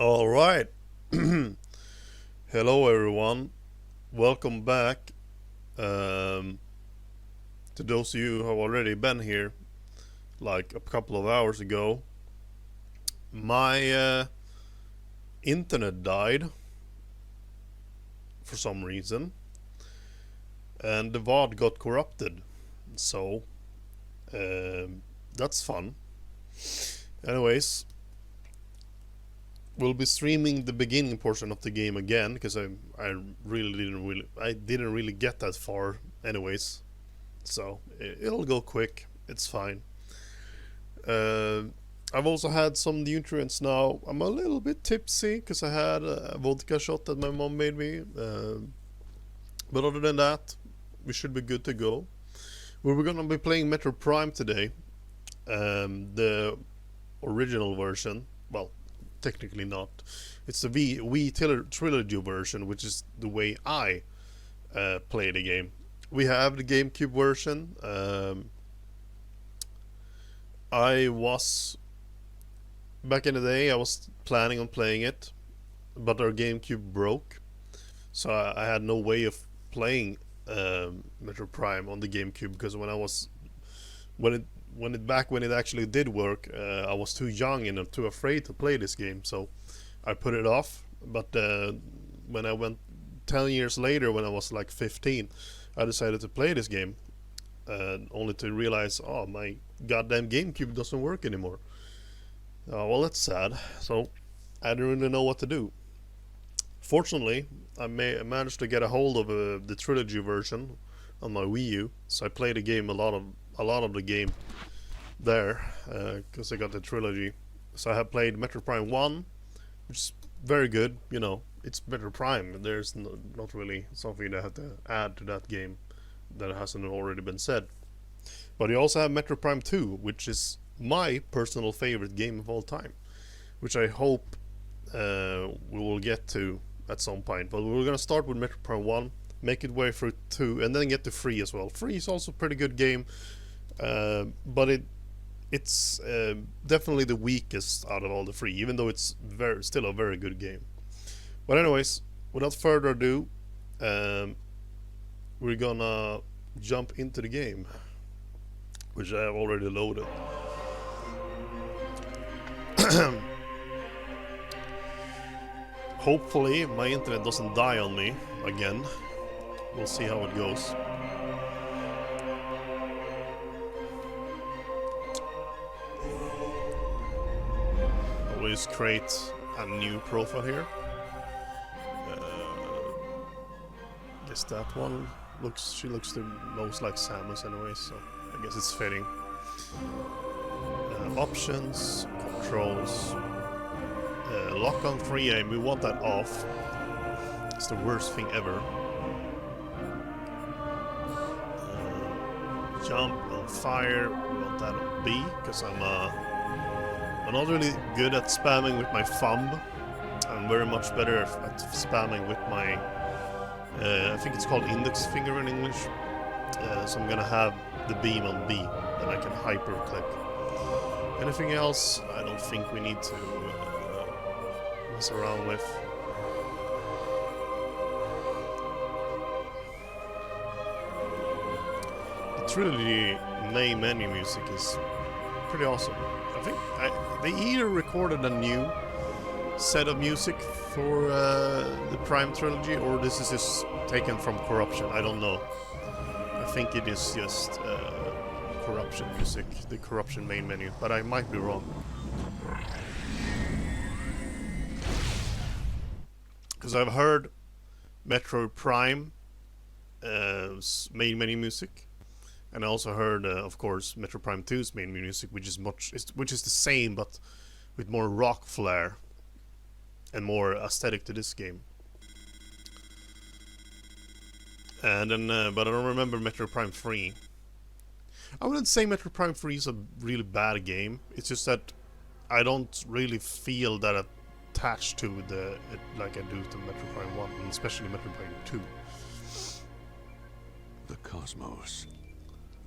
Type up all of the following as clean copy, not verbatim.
All right. Hello, everyone. Welcome back. Um, to those of you who have already been here, like a couple of hours ago, my internet died for some reason, and the VOD got corrupted. So, that's fun. Anyways, we'll be streaming the beginning portion of the game again because I didn't really get that far. Anyways, so it'll go quick. It's fine. Uh, I've also had some nutrients now. I'm a little bit tipsy because I had a vodka shot that my mom made me. But other than that, we should be good to go. We're gonna be playing Metroid Prime today. The original version. Well, technically not. It's the Wii Trilogy version, which is the way I play the game. We have the GameCube version. I was back in the day. I was planning on playing it, but our GameCube broke, so I had no way of playing Metroid Prime on the GameCube because when it when it actually did work, I was too young and too afraid to play this game, so I put it off. But when I went 10 years later, when I was like 15, I decided to play this game, only to realize, oh, my goddamn GameCube doesn't work anymore. Well, that's sad. So I didn't really know what to do. Fortunately, managed to get a hold of the trilogy version on my Wii U, so I played the game a lot of the game there because I got the trilogy. So I have played Metroid Prime 1, which is very good. You know, it's Metroid Prime. There's not really something I have to add to that game that hasn't already been said. But you also have Metroid Prime 2, which is my personal favorite game of all time, which I hope we will get to at some point. But we're gonna start with Metroid Prime 1, make it way through 2, and then get to 3 as well. 3 is also a pretty good game, but it's definitely the weakest out of all the 3, even though it's still a very good game. But anyways, without further ado, we're gonna jump into the game, which I have already loaded. Hopefully my internet doesn't die on me again. We'll see how it goes. Always create a new profile here. Guess that one she looks the most like Samus anyway, so I guess it's fitting. Options, controls, lock on free aim, we want that off. It's the worst thing ever. Jump and fire, we want that on B, because I'm not really good at spamming with my thumb. I'm very much better at spamming with my I think it's called index finger in English. So I'm gonna have the beam on B, then I can hyper click. Anything else, I don't think we need to mess around with. The trilogy main menu music is pretty awesome. I think they either recorded a new set of music for the Prime trilogy, or this is just taken from Corruption. I don't know. I think it is just Corruption music, the Corruption main menu, but I might be wrong. Because I've heard Metroid Prime main menu music, and I also heard, of course, Metroid Prime 2's main menu music, which is the same but with more rock flair and more aesthetic to this game. And then, but I don't remember Metroid Prime 3. I wouldn't say Metroid Prime 3 is a really bad game. It's just that I don't really feel that attached to it like I do to Metroid Prime 1, and especially Metroid Prime 2. The cosmos.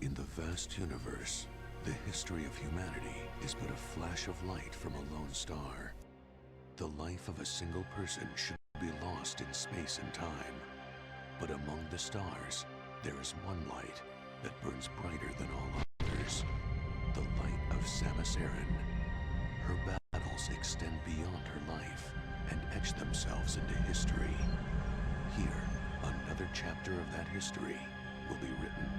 In the vast universe, the history of humanity is but a flash of light from a lone star. The life of a single person should be lost in space and time. But among the stars, there is one light that burns brighter than all others. The light of Samus Aran. Her battles extend beyond her life and etch themselves into history. Here, another chapter of that history will be written.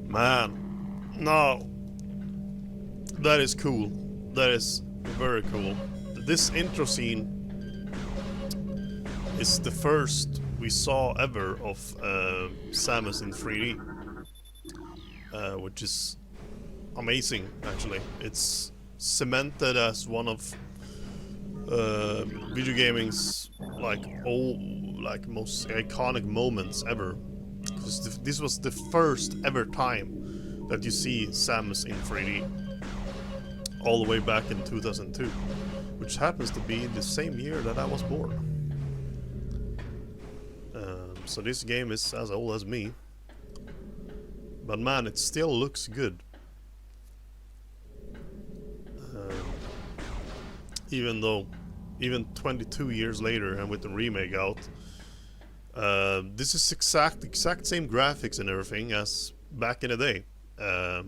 Man, no. That is cool. That is very cool. This intro scene is the first we saw ever of Samus in 3D. Which is amazing, actually. It's cemented as one of video gaming's most iconic moments ever. Because this was the first ever time that you see Samus in 3D. All the way back in 2002. Which happens to be the same year that I was born. So this game is as old as me. But man, it still looks good. Even 22 years later and with the remake out, this is exact same graphics and everything as back in the day. I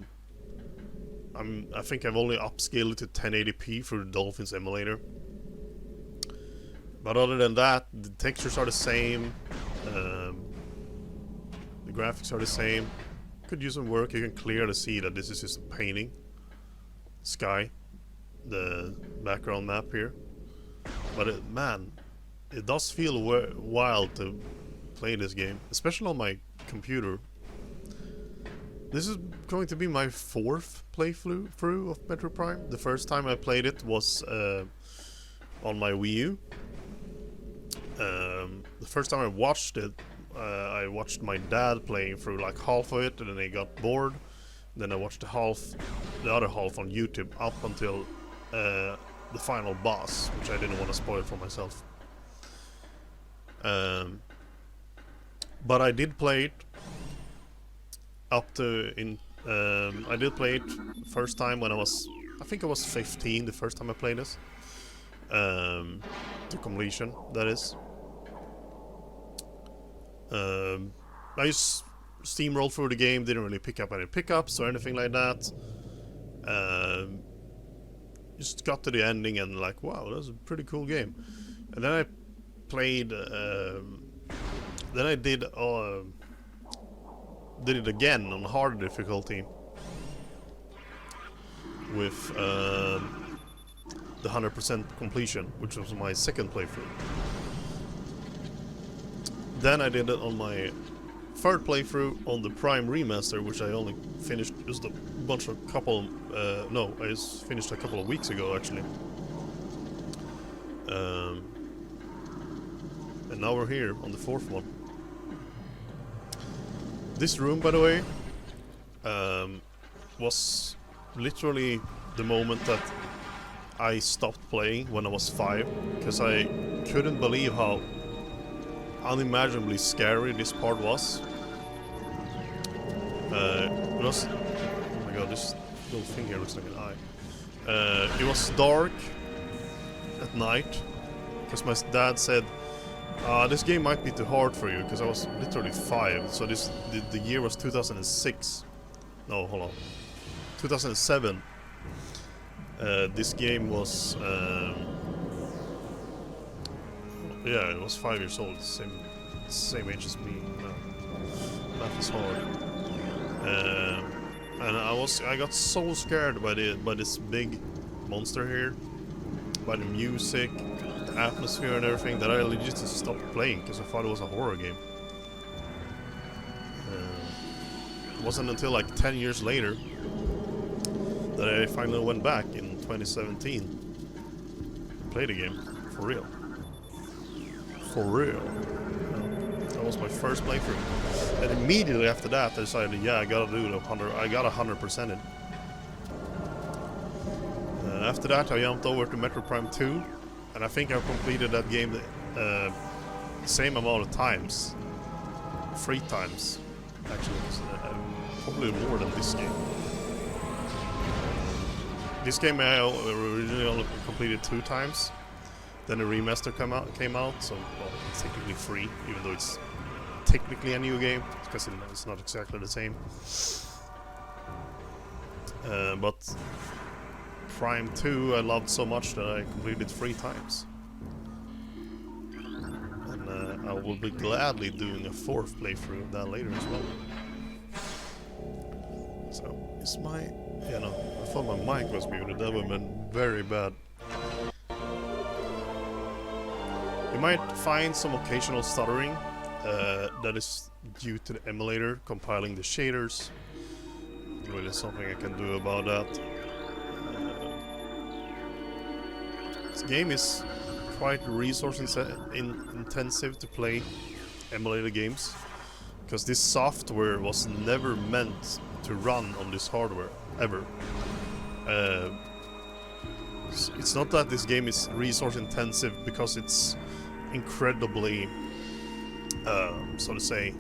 think I've only upscaled it to 1080p through the Dolphins emulator. But other than that, the textures are the same. The graphics are the same. Could use some work. You can clearly see that this is just a painting. Sky, the background map here. But man, it does feel wild to play this game, especially on my computer. This is going to be my 4th playthrough of Metroid Prime. The first time I played it was on my Wii U. The first time I watched it, I watched my dad playing through like half of it, and then I got bored. Then I watched the other half on YouTube up until the final boss, which I didn't want to spoil for myself. But I did play it up to I did play it first time when I think I was 15 the first time I played this. To completion, that is. I just steamrolled through the game, didn't really pick up any pickups or anything like that. Just got to the ending and like, wow, that's a pretty cool game. And then I played, then I did it again on harder difficulty with the 100% completion, which was my second playthrough. Then I did it on my 3rd playthrough on the Prime Remaster, which I only finished just I just finished a couple of weeks ago, actually. And now we're here on the 4th one. This room, by the way, was literally the moment that I stopped playing when I was 5, because I couldn't believe how unimaginably scary this part was. It was, oh my god, this little thing here looks like an eye. It was dark at night, because my dad said This game might be too hard for you because I was literally 5. So the year was 2006. No, hold on. 2007. This game was yeah, it was 5 years old. Same age as me. Math is hard. And I got so scared by this big monster here, by the music, the atmosphere and everything, that I legit just stopped playing because I thought it was a horror game. It wasn't until like 10 years later that I finally went back in 2017 and played the game for real. For real. That was my first playthrough. And immediately after that I decided, yeah, I gotta do the 100. I got 100% it. After that I jumped over to Metroid Prime 2, and I think I've completed that game the same amount of times. 3 times, actually. Probably more than this game. This game I originally only completed 2 times. Then the remaster came out, so well, it's technically free, even though it's technically a new game, because it's not exactly the same. But Prime 2 I loved so much that I completed 3 times. And I will be gladly doing a 4th playthrough of that later as well. So, is my... yeah, no, I thought my mic was muted, that would have been very bad. You might find some occasional stuttering that is due to the emulator compiling the shaders. Really something I can do about that. This game is quite resource intensive to play emulated games, because this software was never meant to run on this hardware ever. It's not that this game is resource intensive because it's incredibly, so to say,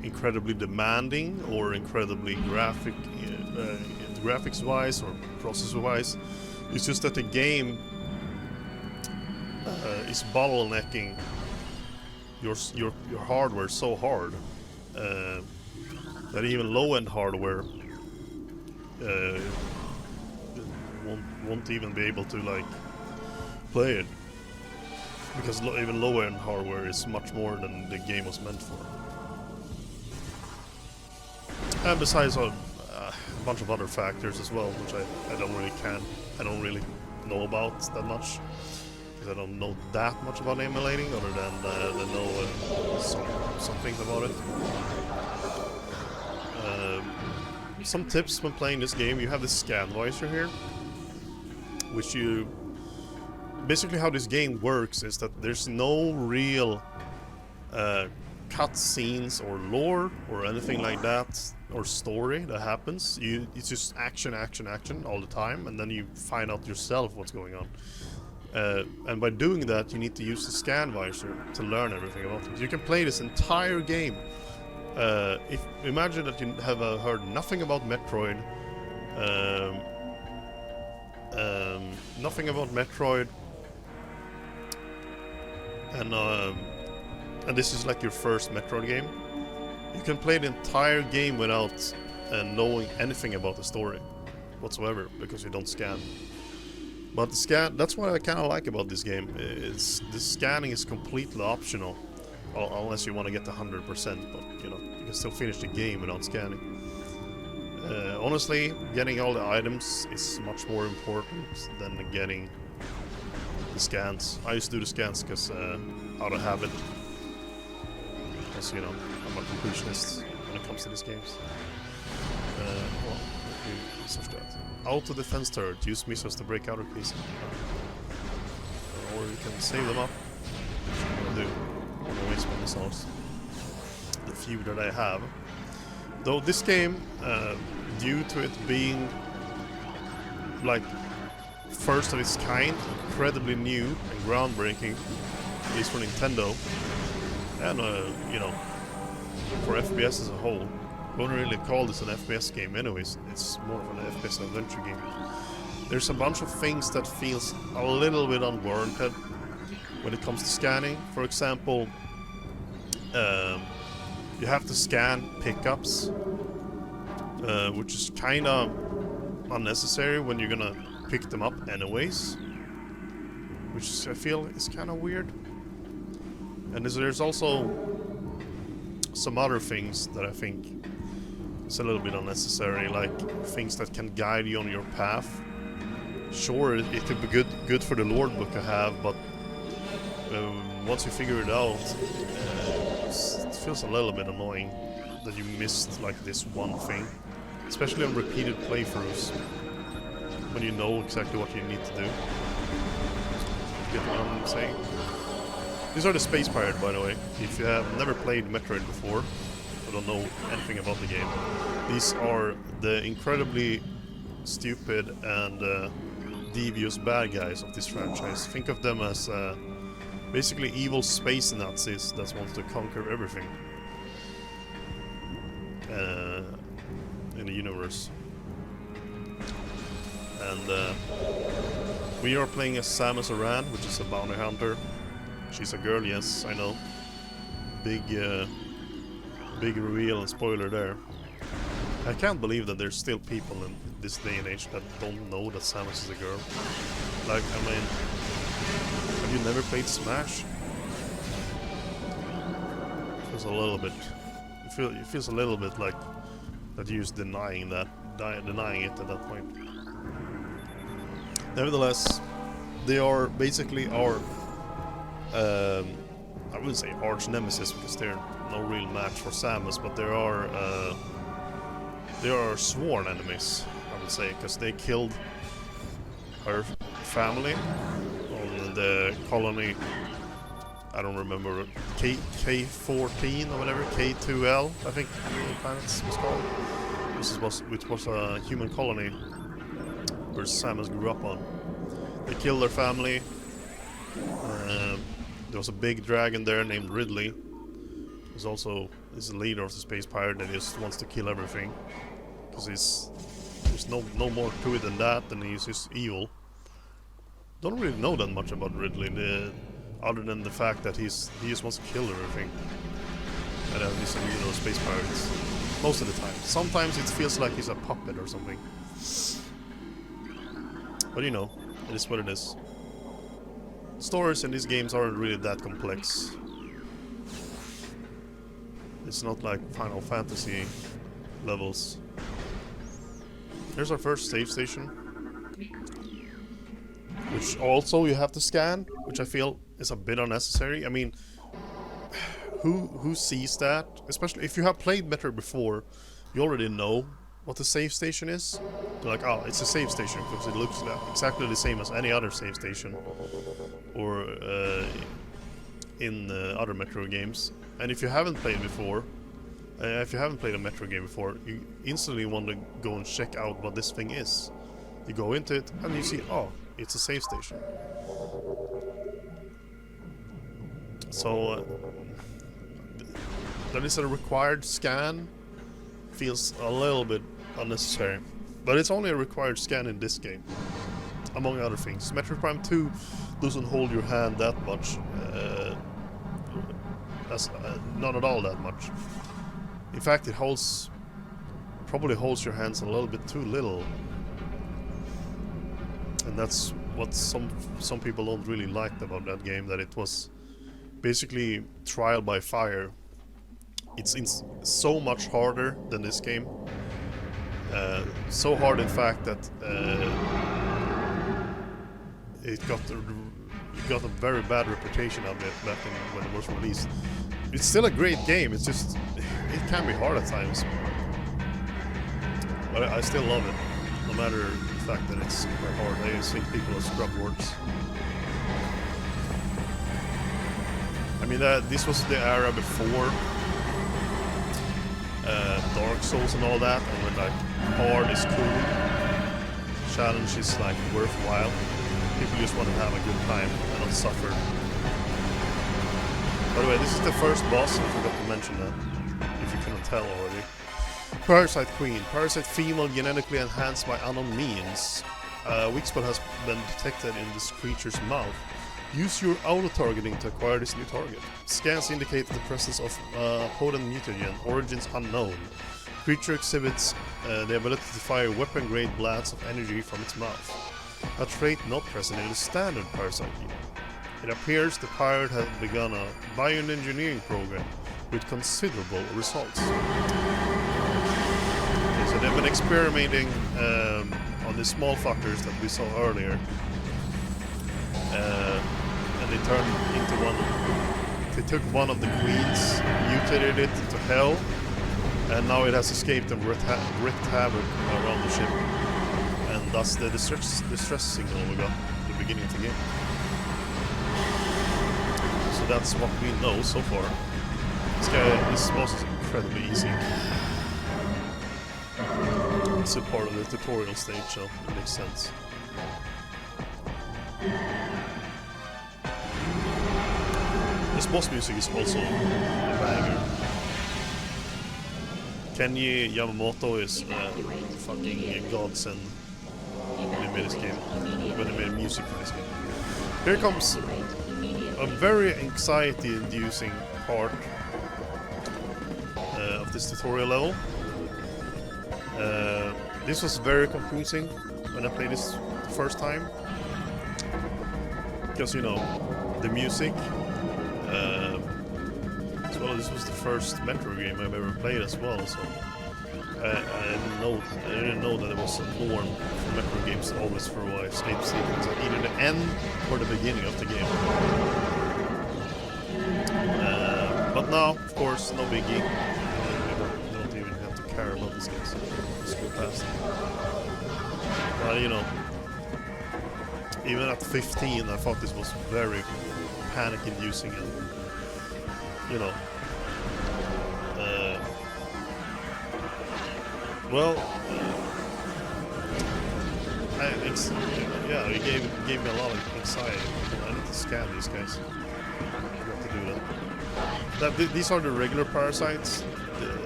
incredibly demanding or incredibly graphics-wise or processor-wise. It's just that the game is bottlenecking your hardware so hard that even low-end hardware won't even be able to like play it, because even low-end hardware is much more than the game was meant for. And besides a bunch of other factors as well, which I don't really know about that much, because I don't know that much about emulating, other than I know some things about it. Some tips when playing this game: you have the scan visor here, which you... basically how this game works is that there's no real cutscenes or lore or anything like that, or story that happens. It's just action all the time, and then you find out yourself what's going on. And by doing that, you need to use the scan visor to learn everything about it. You can play this entire game. Imagine that you have heard nothing about Metroid, and this is like your first Metroid game. You can play the entire game without knowing anything about the story whatsoever, because you don't scan. But the scan, that's what I kind of like about this game. The scanning is completely optional, unless you want to get to 100%. But you know, you can still finish the game without scanning. Honestly, getting all the items is much more important than getting the scans. I used to do the scans because out of habit. Because, you know, I'm a completionist when it comes to these games. Well, let me search that. Auto defense turret. Use missiles to break outer pieces. Or you can save them up. Which I'm gonna do. I'm gonna waste my missiles. The few that I have. Though this game, due to it being like first of its kind, incredibly new and groundbreaking, at least for Nintendo, and you know, for FPS as a whole. I wouldn't really call this an FPS game anyways, it's more of an FPS adventure game. There's a bunch of things that feels a little bit unwarranted, when it comes to scanning. For example, you have to scan pickups, which is kind of unnecessary when you're gonna pick them up anyways, which I feel is kind of weird. And there's also some other things that I think is a little bit unnecessary, like things that can guide you on your path. Sure, it could be good for the Lord book to have, but once you figure it out, it feels a little bit annoying that you missed like this one thing, especially on repeated playthroughs, when you know exactly what you need to do. Get what I'm saying? These are the Space Pirate, by the way. If you have never played Metroid before, or don't know anything about the game, these are the incredibly stupid and devious bad guys of this franchise. Think of them as basically evil space Nazis that want to conquer everything in the universe. And we are playing as Samus Aran, which is a bounty hunter. She's a girl, yes, I know. Big reveal and spoiler there. I can't believe that there's still people in this day and age that don't know that Samus is a girl. Like, I mean, have you never played Smash? It feels a little bit. It feels a little bit like that you're just denying it at that point. Nevertheless, they are basically our I wouldn't say arch nemesis because they're no real match for Samus, but they are sworn enemies, I would say, because they killed her family on the colony. I don't remember, K14 or whatever, K2L, I think the planet was called. Which was a human colony where Samus grew up on. They killed their family. There was a big dragon there named Ridley. He's also the leader of the Space Pirate that just wants to kill everything. Because there's no more to it than that, and he's just evil. Don't really know that much about Ridley, other than the fact that he just wants to kill everything. And he's a leader of Space Pirates. Most of the time. Sometimes it feels like he's a puppet or something. But you know, it is what it is. Stories in these games aren't really that complex. It's not like Final Fantasy levels. Here's our first save station, which also you have to scan, which I feel is a bit unnecessary. I mean, who sees that? Especially if you have played Metroid before, you already know what the save station is. You're like, oh, it's a save station because it looks exactly the same as any other save station, or in other Metro games. And if you haven't played before, if you haven't played a Metro game before, you instantly want to go and check out what this thing is. You go into it and you see, oh, it's a save station. So that is a required scan. Feels a little bit unnecessary, but it's only a required scan in this game, among other things. Metroid Prime 2 doesn't hold your hand that much, not at all that much. In fact, it probably holds your hands a little bit too little, and that's what some people don't really like about that game. That it was basically trial by fire. It's so much harder than this game. So hard, in fact, that it got a very bad reputation of it back when it was released. It's still a great game. It's just it can be hard at times, but I still love it, no matter the fact that it's super hard. I just think people are scrub words. I mean, this was the era before Dark Souls and all that, and when like hard is cool, challenge is like worthwhile. People just want to have a good time and not suffer. By the way, this is the first boss. I forgot to mention that, if you cannot tell already. Parasite Queen. Parasite female genetically enhanced by unknown means. A weak spot has been detected in this creature's mouth. Use your auto-targeting to acquire this new target. Scans indicate the presence of potent mutagen, origins unknown. Creature exhibits the ability to fire weapon-grade blasts of energy from its mouth, a trait not present in the standard parasite game. It appears the pirate had begun a bioengineering program with considerable results. Okay, so they've been experimenting on the small fuckers that we saw earlier. And they turned into one. They took one of the queens, mutated it to hell, and now it has escaped and wreaked havoc around the ship. And thus the distress signal we got at the beginning of the game. So that's what we know so far. This boss is incredibly easy. It's a part of the tutorial stage, so it makes sense. This boss music is also a banger. Kenji Yamamoto is fucking godsend when he made this game, when he made music for this game. Here comes a very anxiety-inducing part of this tutorial level. This was very confusing when I played this the first time, because you know the music. As well, this was the first Metroid game I've ever played as well, so I didn't know that it was a norm for Metroid games to always throw a escape sequence at either the end or the beginning of the game. But now, of course, no biggie. You don't even have to care about these guys. Just go past them. But you know, even at 15, I thought this was very panic-inducing, and you know, it gave me a lot of anxiety. I need to scan these guys. I forgot to do that. These are the regular parasites.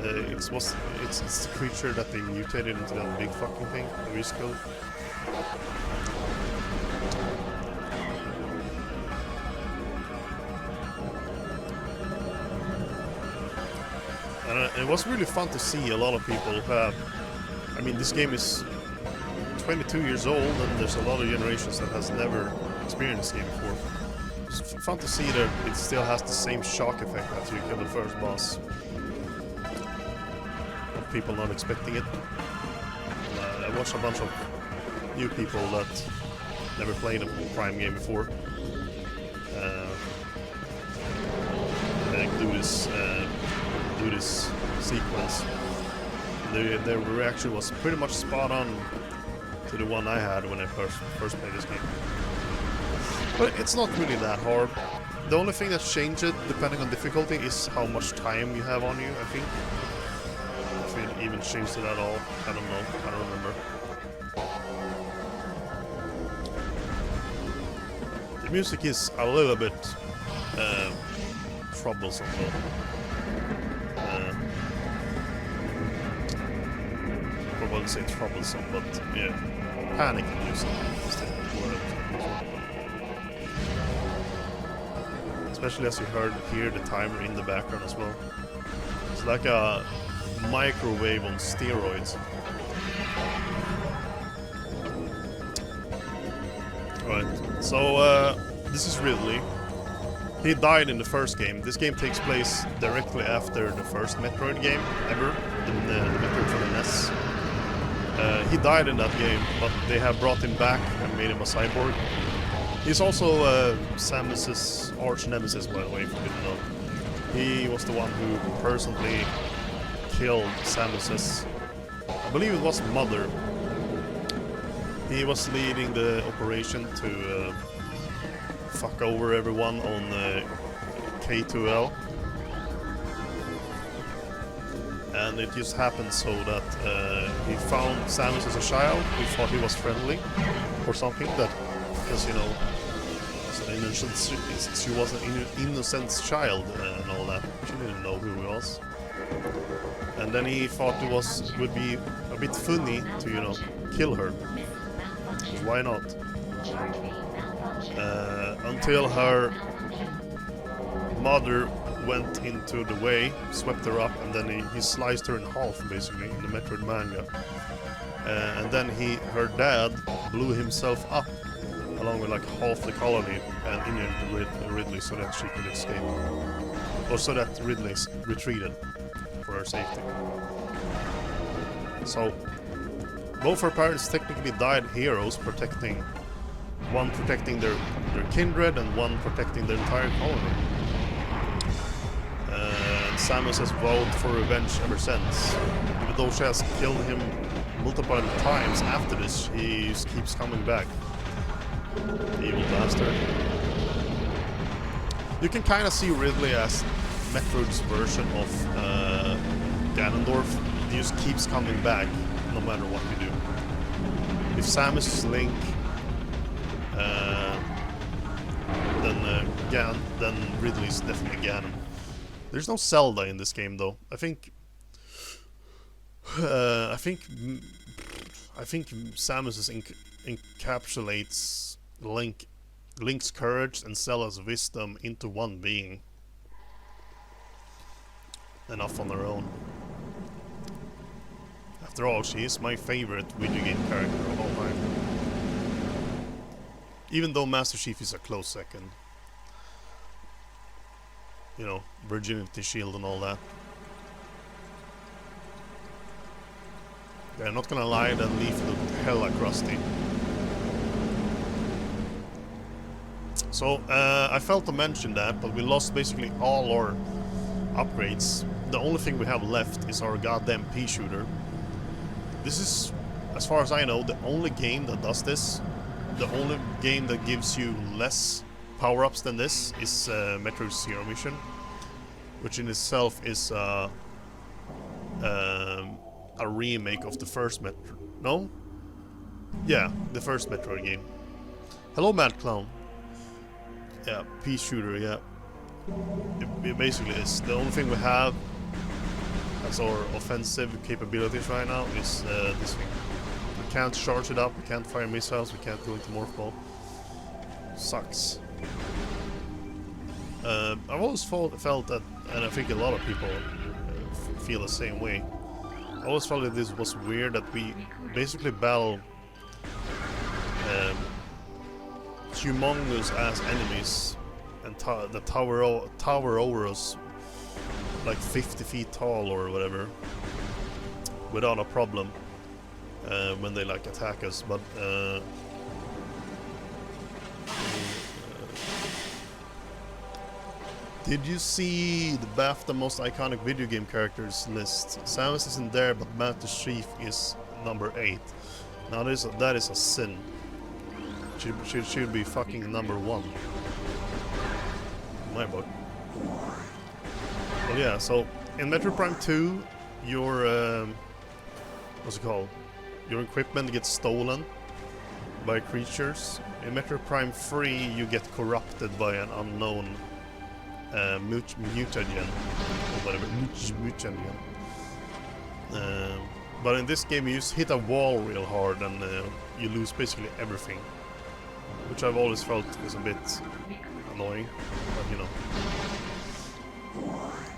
It's the creature that they mutated into that big fucking thing, the Risco. And it was really fun to see a lot of people who have. I mean, this game is 22 years old, and there's a lot of generations that has never experienced this game before. It's fun to see that it still has the same shock effect after you kill the first boss. Of people not expecting it. I watched a bunch of new people that never played a Prime game before. Do this sequence. Their reaction was pretty much spot on to the one I had when I first played this game. But it's not really that hard. The only thing that changes depending on difficulty is how much time you have on you, I think. If it even changed it at all, I don't know, I don't remember. The music is a little bit troublesome though. I wouldn't say troublesome, but yeah, panic-inducing is the word. Especially as you hear the timer in the background as well. It's like a microwave on steroids. Alright, so this is Ridley. He died in the first game. This game takes place directly after the first Metroid game ever, the Metroid for the NES. He died in that game, but they have brought him back and made him a cyborg. He's also Samus's arch nemesis, by the way, if you didn't know. He was the one who personally killed Samus's, I believe it was mother. He was leading the operation to fuck over everyone on K2L. And it just happened so that he found Samus as a child. He thought he was friendly or something, that because you know, she was an innocent child and all that. She didn't know who he was. And then he thought it would be a bit funny to, you know, kill her. Why not? until her mother went into the way, swept her up, and then he sliced her in half, basically, in the Metroid manga. And then her dad blew himself up, along with like half the colony, and injured Ridley so that she could escape. Or so that Ridley retreated for her safety. So, both her parents technically died heroes, one protecting their kindred and one protecting their entire colony. And Samus has vowed for revenge ever since. Even though she has killed him multiple times after this, he keeps coming back. Evil bastard. You can kind of see Ridley as Metroid's version of Ganondorf. He just keeps coming back no matter what you do. If Samus is Link, then Ridley's definitely Ganon. There's no Zelda in this game though. I think Samus encapsulates Link's courage and Zelda's wisdom into one being. Enough on her own. After all, she is my favorite video game character of all time. Even though Master Chief is a close second. You know, Virginity Shield and all that. Yeah, I'm not gonna lie, that Leaf looked hella crusty. So, I failed to mention that, but we lost basically all our upgrades. The only thing we have left is our goddamn pea shooter. This is, as far as I know, the only game that does this. The only game that gives you less power-ups than this is Metroid Zero Mission, which in itself is a remake of the first Metroid. No? Yeah, the first Metroid game. Hello, Mad Clown. Yeah, pea shooter, yeah. It basically is. The only thing we have as our offensive capabilities right now is this thing. We can't charge it up, we can't fire missiles, we can't go into morph ball. Sucks. I've always felt that, and I think a lot of people feel the same way. I always felt that this was weird, that we basically battle humongous ass enemies and the tower over us like 50 feet tall or whatever without a problem when they like attack us, but did you see the BAFTA most iconic video game characters list? Samus isn't there, but Master Chief is number 8. Now that is a sin. Should be fucking number 1. In my book. Well, yeah, so in Metroid Prime 2, your what's it called? Your equipment gets stolen by creatures. In Metroid Prime 3, you get corrupted by an unknown mutagen, or whatever, mutagen. But in this game, you just hit a wall real hard and you lose basically everything, which I've always felt was a bit annoying, but you know.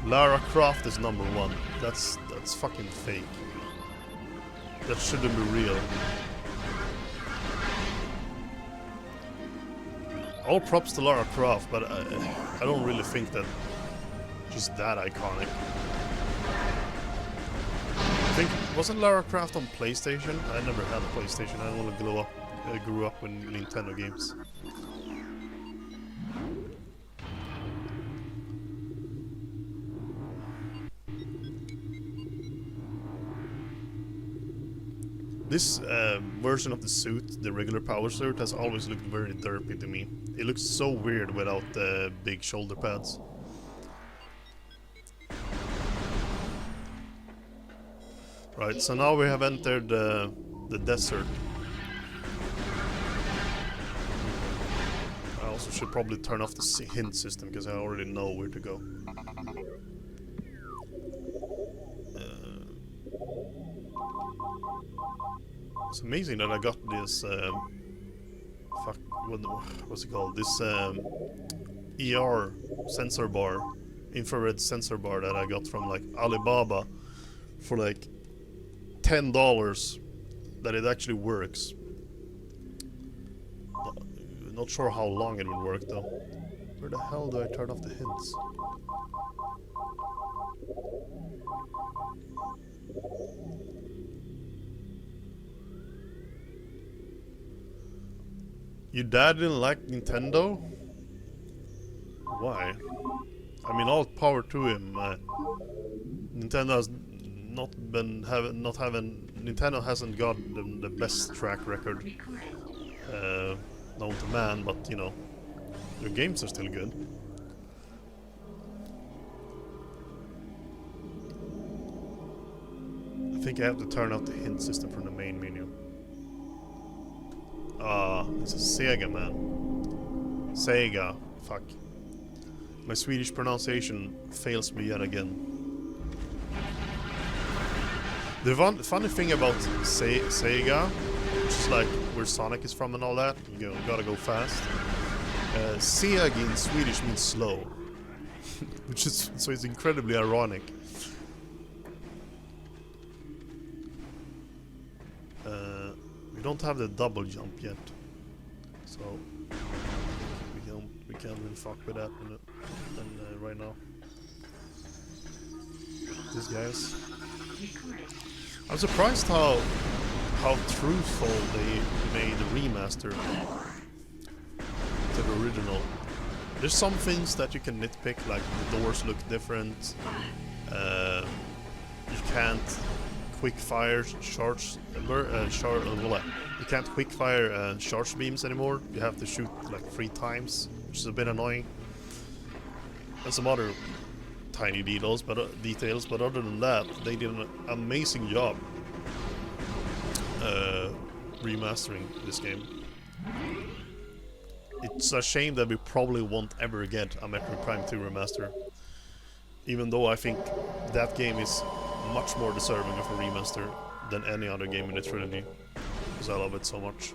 Lara Croft is number 1. That's fucking fake. That shouldn't be real. All props to Lara Croft, but I don't really think that she's that iconic. I think, wasn't Lara Croft on PlayStation? I never had a PlayStation. I only grew up with Nintendo games. This version of the suit, the regular power suit, has always looked very derpy to me. It looks so weird without the big shoulder pads. Right, so now we have entered the desert. I also should probably turn off the hint system because I already know where to go. It's amazing that I got this fuck, what's it called? This ER sensor bar, infrared sensor bar that I got from like Alibaba for like $10. That it actually works. Not sure how long it will work though. Where the hell do I turn off the hints? Your dad didn't like Nintendo? Why? I mean, all power to him. Nintendo has not having. Nintendo hasn't got the best track record known to man, but you know, their games are still good. I think I have to turn off the hint system from the main menu. It's a Sega, man. Sega. Fuck. My Swedish pronunciation fails me yet again. The funny thing about Sega, which is like where Sonic is from and all that, you gotta go fast. Seg in Swedish means slow, which is so it's incredibly ironic. We don't have the double jump yet, so we can't really fuck with that right now. These guys. I'm surprised how truthful they made the remaster to the original. There's some things that you can nitpick, like the doors look different. You can't quick fire charge. You can't quick fire charge beams anymore. You have to shoot like 3 times, which is a bit annoying. And some other tiny details, but other than that, they did an amazing job remastering this game. It's a shame that we probably won't ever get a Metroid Prime 2 remaster, even though I think that game is much more deserving of a remaster than any other game in the trilogy, because I love it so much.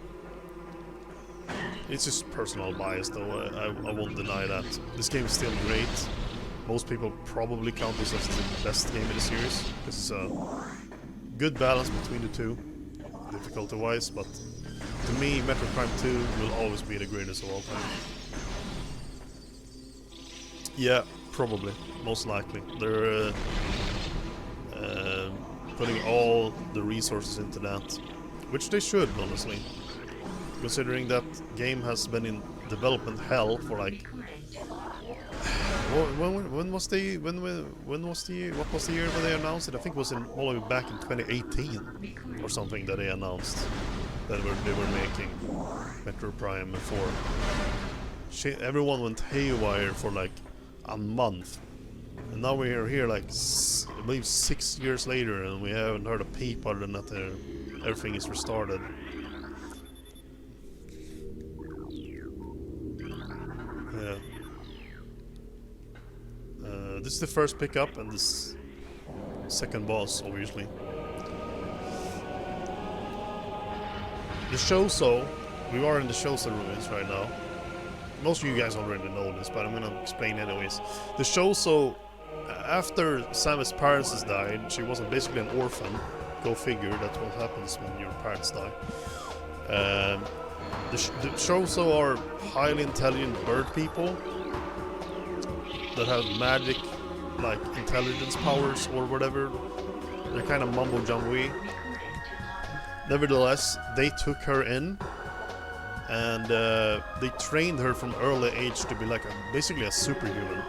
It's just personal bias though, I won't deny that. This game is still great. Most people probably count this as the best game in the series, because it's a good balance between the two, difficulty-wise, but to me, Metroid Prime 2 will always be the greatest of all time. Yeah, probably, most likely. They're putting all the resources into that, which they should, honestly, considering that game has been in development hell for like. When was the year when they announced it? I think it was all the way back in 2018 or something that they announced that they were making Metroid Prime 4. Everyone went haywire for like a month, and now we're here like I believe 6 years later, and we haven't heard a peep other than that everything is restarted. Yeah. This is the first pickup and this second boss, obviously. The Shoso, we are in the Shoso ruins right now. Most of you guys already know this, but I'm gonna explain anyways. The Shoso, after Samus' parents died, she was basically an orphan. Go figure, that's what happens when your parents die. The Shoso are highly intelligent bird people that have magic, like intelligence powers or whatever. They're kind of mumbo-jumbo-y. Nevertheless, they took her in, and they trained her from early age to be like basically a superhuman.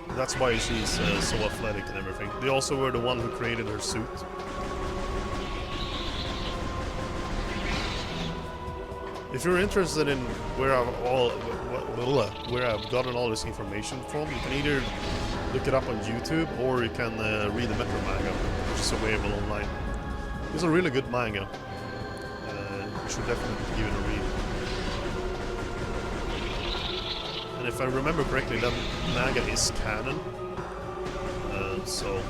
That's why she's so athletic and everything. They also were the one who created her suit. If you're interested in where I've gotten all this information from, you can either look it up on YouTube or you can read the Metro manga, which is available online. It's a really good manga. You should definitely give it a read. And if I remember correctly, that manga is canon. So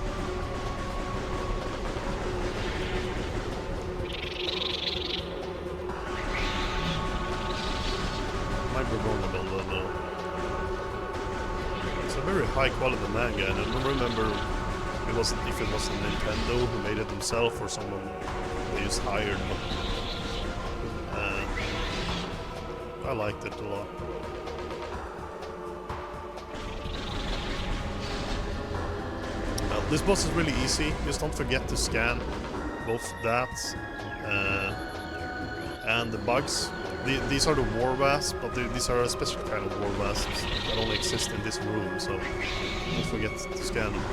high quality manga, and I don't remember if it was a Nintendo who made it themselves or someone they just hired. But, I liked it a lot. Well, this boss is really easy. Just don't forget to scan both that and the bugs. These are the war wasps, but these are a special kind of war wasps that only exist in this room, so don't forget to scan them.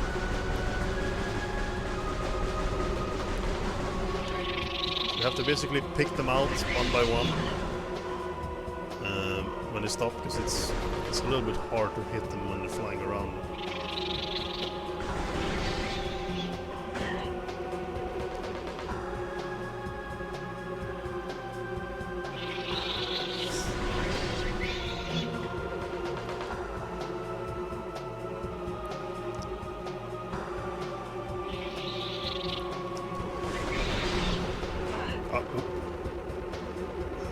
You have to basically pick them out one by one when they stop, because it's a little bit hard to hit them when they're flying around.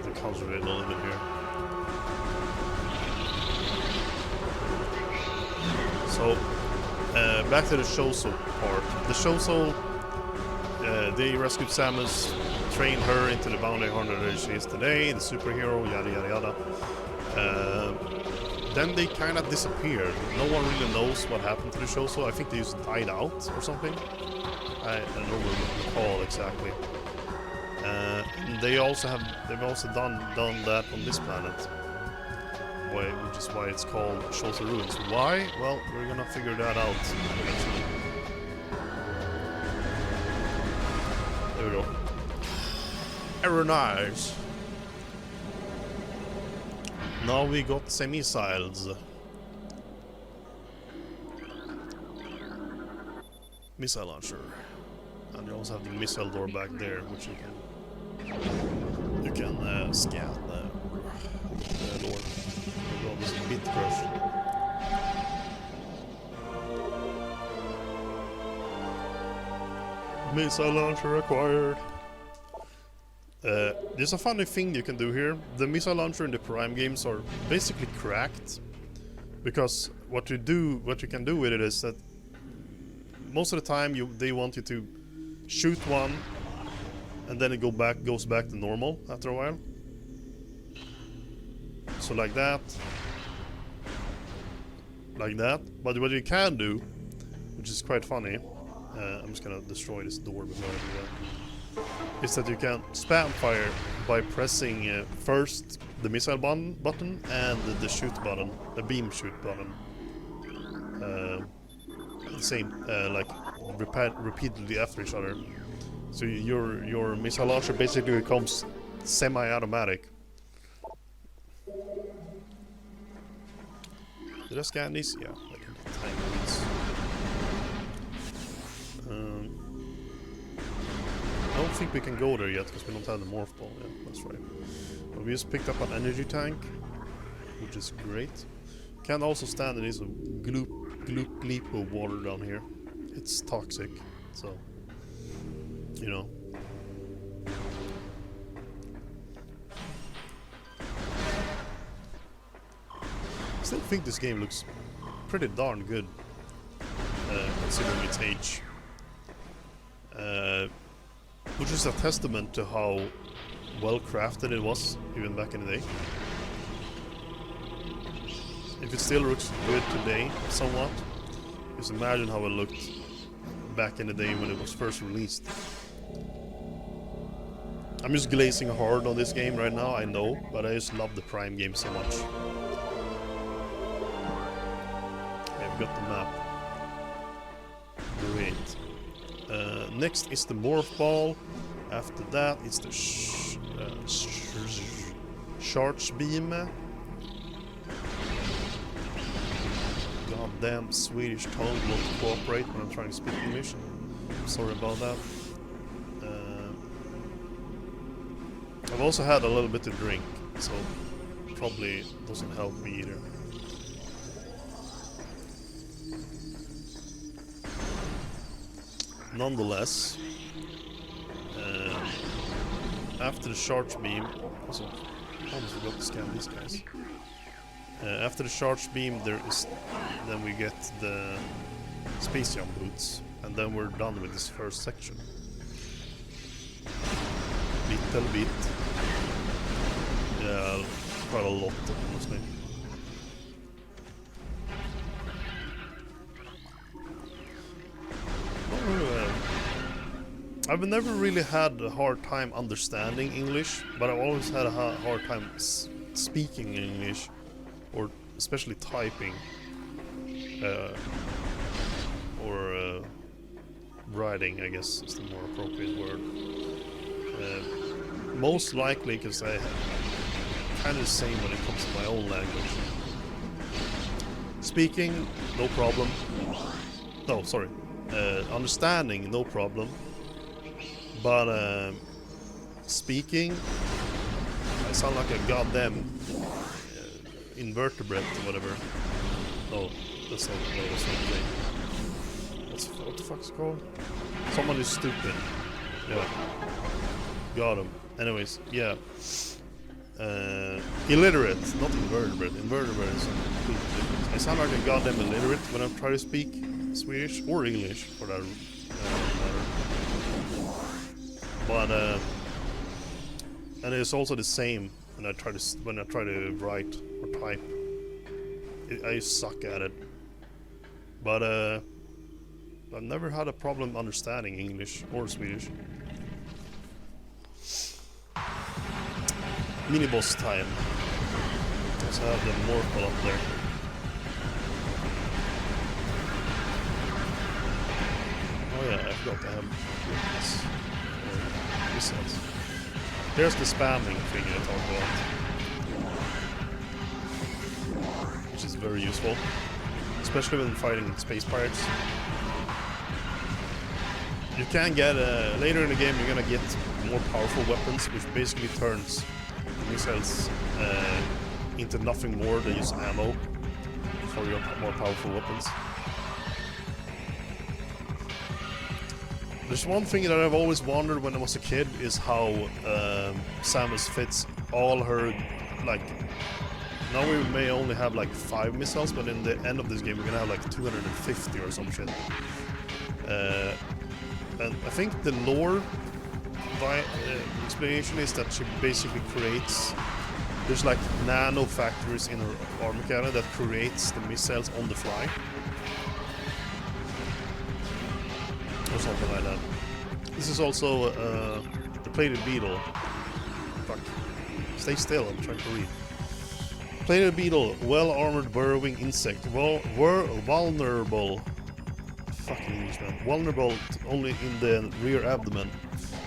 The concentrate a little bit here. So, back to the Shoso part. The Shoso, they rescued Samus, trained her into the bounty hunter that she is today, the superhero, yada yada yada. Then they kind of disappeared. No one really knows what happened to the Shoso. I think they just died out or something. I don't recall exactly. And they've also done that on this planet, which is why it's called Shoso Ruins. Why? Well, we're gonna figure that out eventually. There we go. Very nice. Now we got some missiles. Missile launcher. And you also have the missile door back there, which you can scan the door. We'll go this bit crush. Missile launcher acquired. There's a funny thing you can do here. The missile launcher in the Prime games are basically cracked, because what you can do with it is that most of the time they want you to shoot one, and then it goes back to normal after a while. So like that. But what you can do, which is quite funny, I'm just gonna destroy this door before I do that, is that you can spam fire by pressing first the missile button and the shoot button, the beam shoot button. The same, like repeatedly after each other. So your missile launcher basically becomes semi-automatic. Did I scan these? Yeah, I did. Thank goodness. I don't think we can go there yet because we don't have the morph ball. Yeah, that's right. But we just picked up an energy tank, which is great. Can't also stand it is a gloop bleep of water down here. It's toxic, so you know. I still think this game looks pretty darn good, considering its age. Which is a testament to how well crafted it was, even back in the day. If it still looks good today, somewhat, just imagine how it looked back in the day when it was first released. I'm just glazing hard on this game right now, I know, but I just love the Prime game so much. Okay, I've got the map. Great. Next is the morph ball. After that, it's the charge beam. Goddamn Swedish tongue won't cooperate when I'm trying to speak English. Sorry about that. I've also had a little bit to drink, so probably doesn't help me either. Nonetheless, after the charge beam, also almost forgot to scan these guys. After the charge beam, then we get the space jump boots, and then we're done with this first section. Little bit. Yeah, quite a lot, honestly. I've never really had a hard time understanding English, but I've always had a hard time speaking English, or especially typing, or writing, I guess is the more appropriate word. Most likely because I kind of the same when it comes to my own language. Speaking, no problem. No, sorry. Understanding, no problem. But speaking, I sound like a goddamn invertebrate or whatever. No, that's not what I was going to say. What the fuck's it called? Someone who's stupid. Yeah. Got him. Anyways, yeah. Illiterate, not invertebrate. Invertebrate is something completely different. I sound like a goddamn illiterate when I try to speak Swedish or English for that matter. But and it's also the same when I try to write or type. I suck at it. But I've never had a problem understanding English or Swedish. Mini boss time. Let's have the Morphle up there. Oh yeah, I forgot to have this. There's the spamming thing I talked about, which is very useful, especially when fighting space pirates. You can get later in the game. You're gonna get more powerful weapons, which basically turns missiles into nothing more than just ammo for your more powerful weapons. There's one thing that I've always wondered when I was a kid is how Samus fits all her, like, now we may only have like 5 missiles, but in the end of this game we're gonna have like 250 or some shit. And I think the lore explanation is that she basically creates, there's like nano factories in her armor cannon that creates the missiles on the fly. Or something like that. This is also the plated beetle. Fuck. Stay still, I'm trying to read. Plated beetle, well-armored burrowing insect. Vulnerable. Fucking English, man. Vulnerable only in the rear abdomen.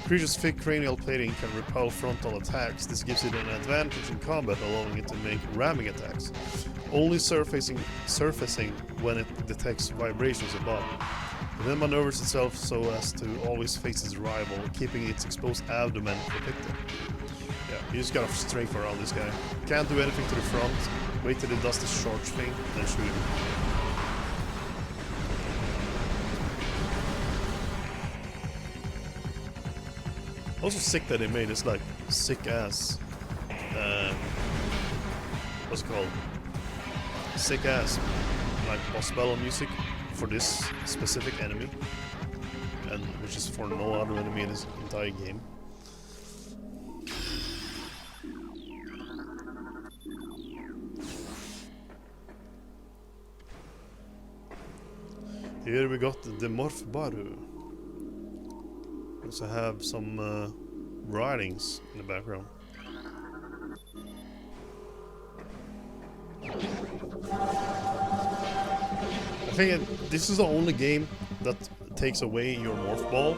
Creature's thick cranial plating can repel frontal attacks. This gives it an advantage in combat, allowing it to make ramming attacks. Only surfacing when it detects vibrations above. It then maneuvers itself so as to always face its rival, keeping its exposed abdomen protected. Yeah, you just gotta strafe around this guy. Can't do anything to the front. Wait till it does the charge thing, then shoot him. Also sick that they made this like sick ass what's it called? Sick ass like boss battle music for this specific enemy, and which is for no other enemy in this entire game. Here we got the Morph Baru. Also have some writings in the background. I think this is the only game that takes away your Morph Ball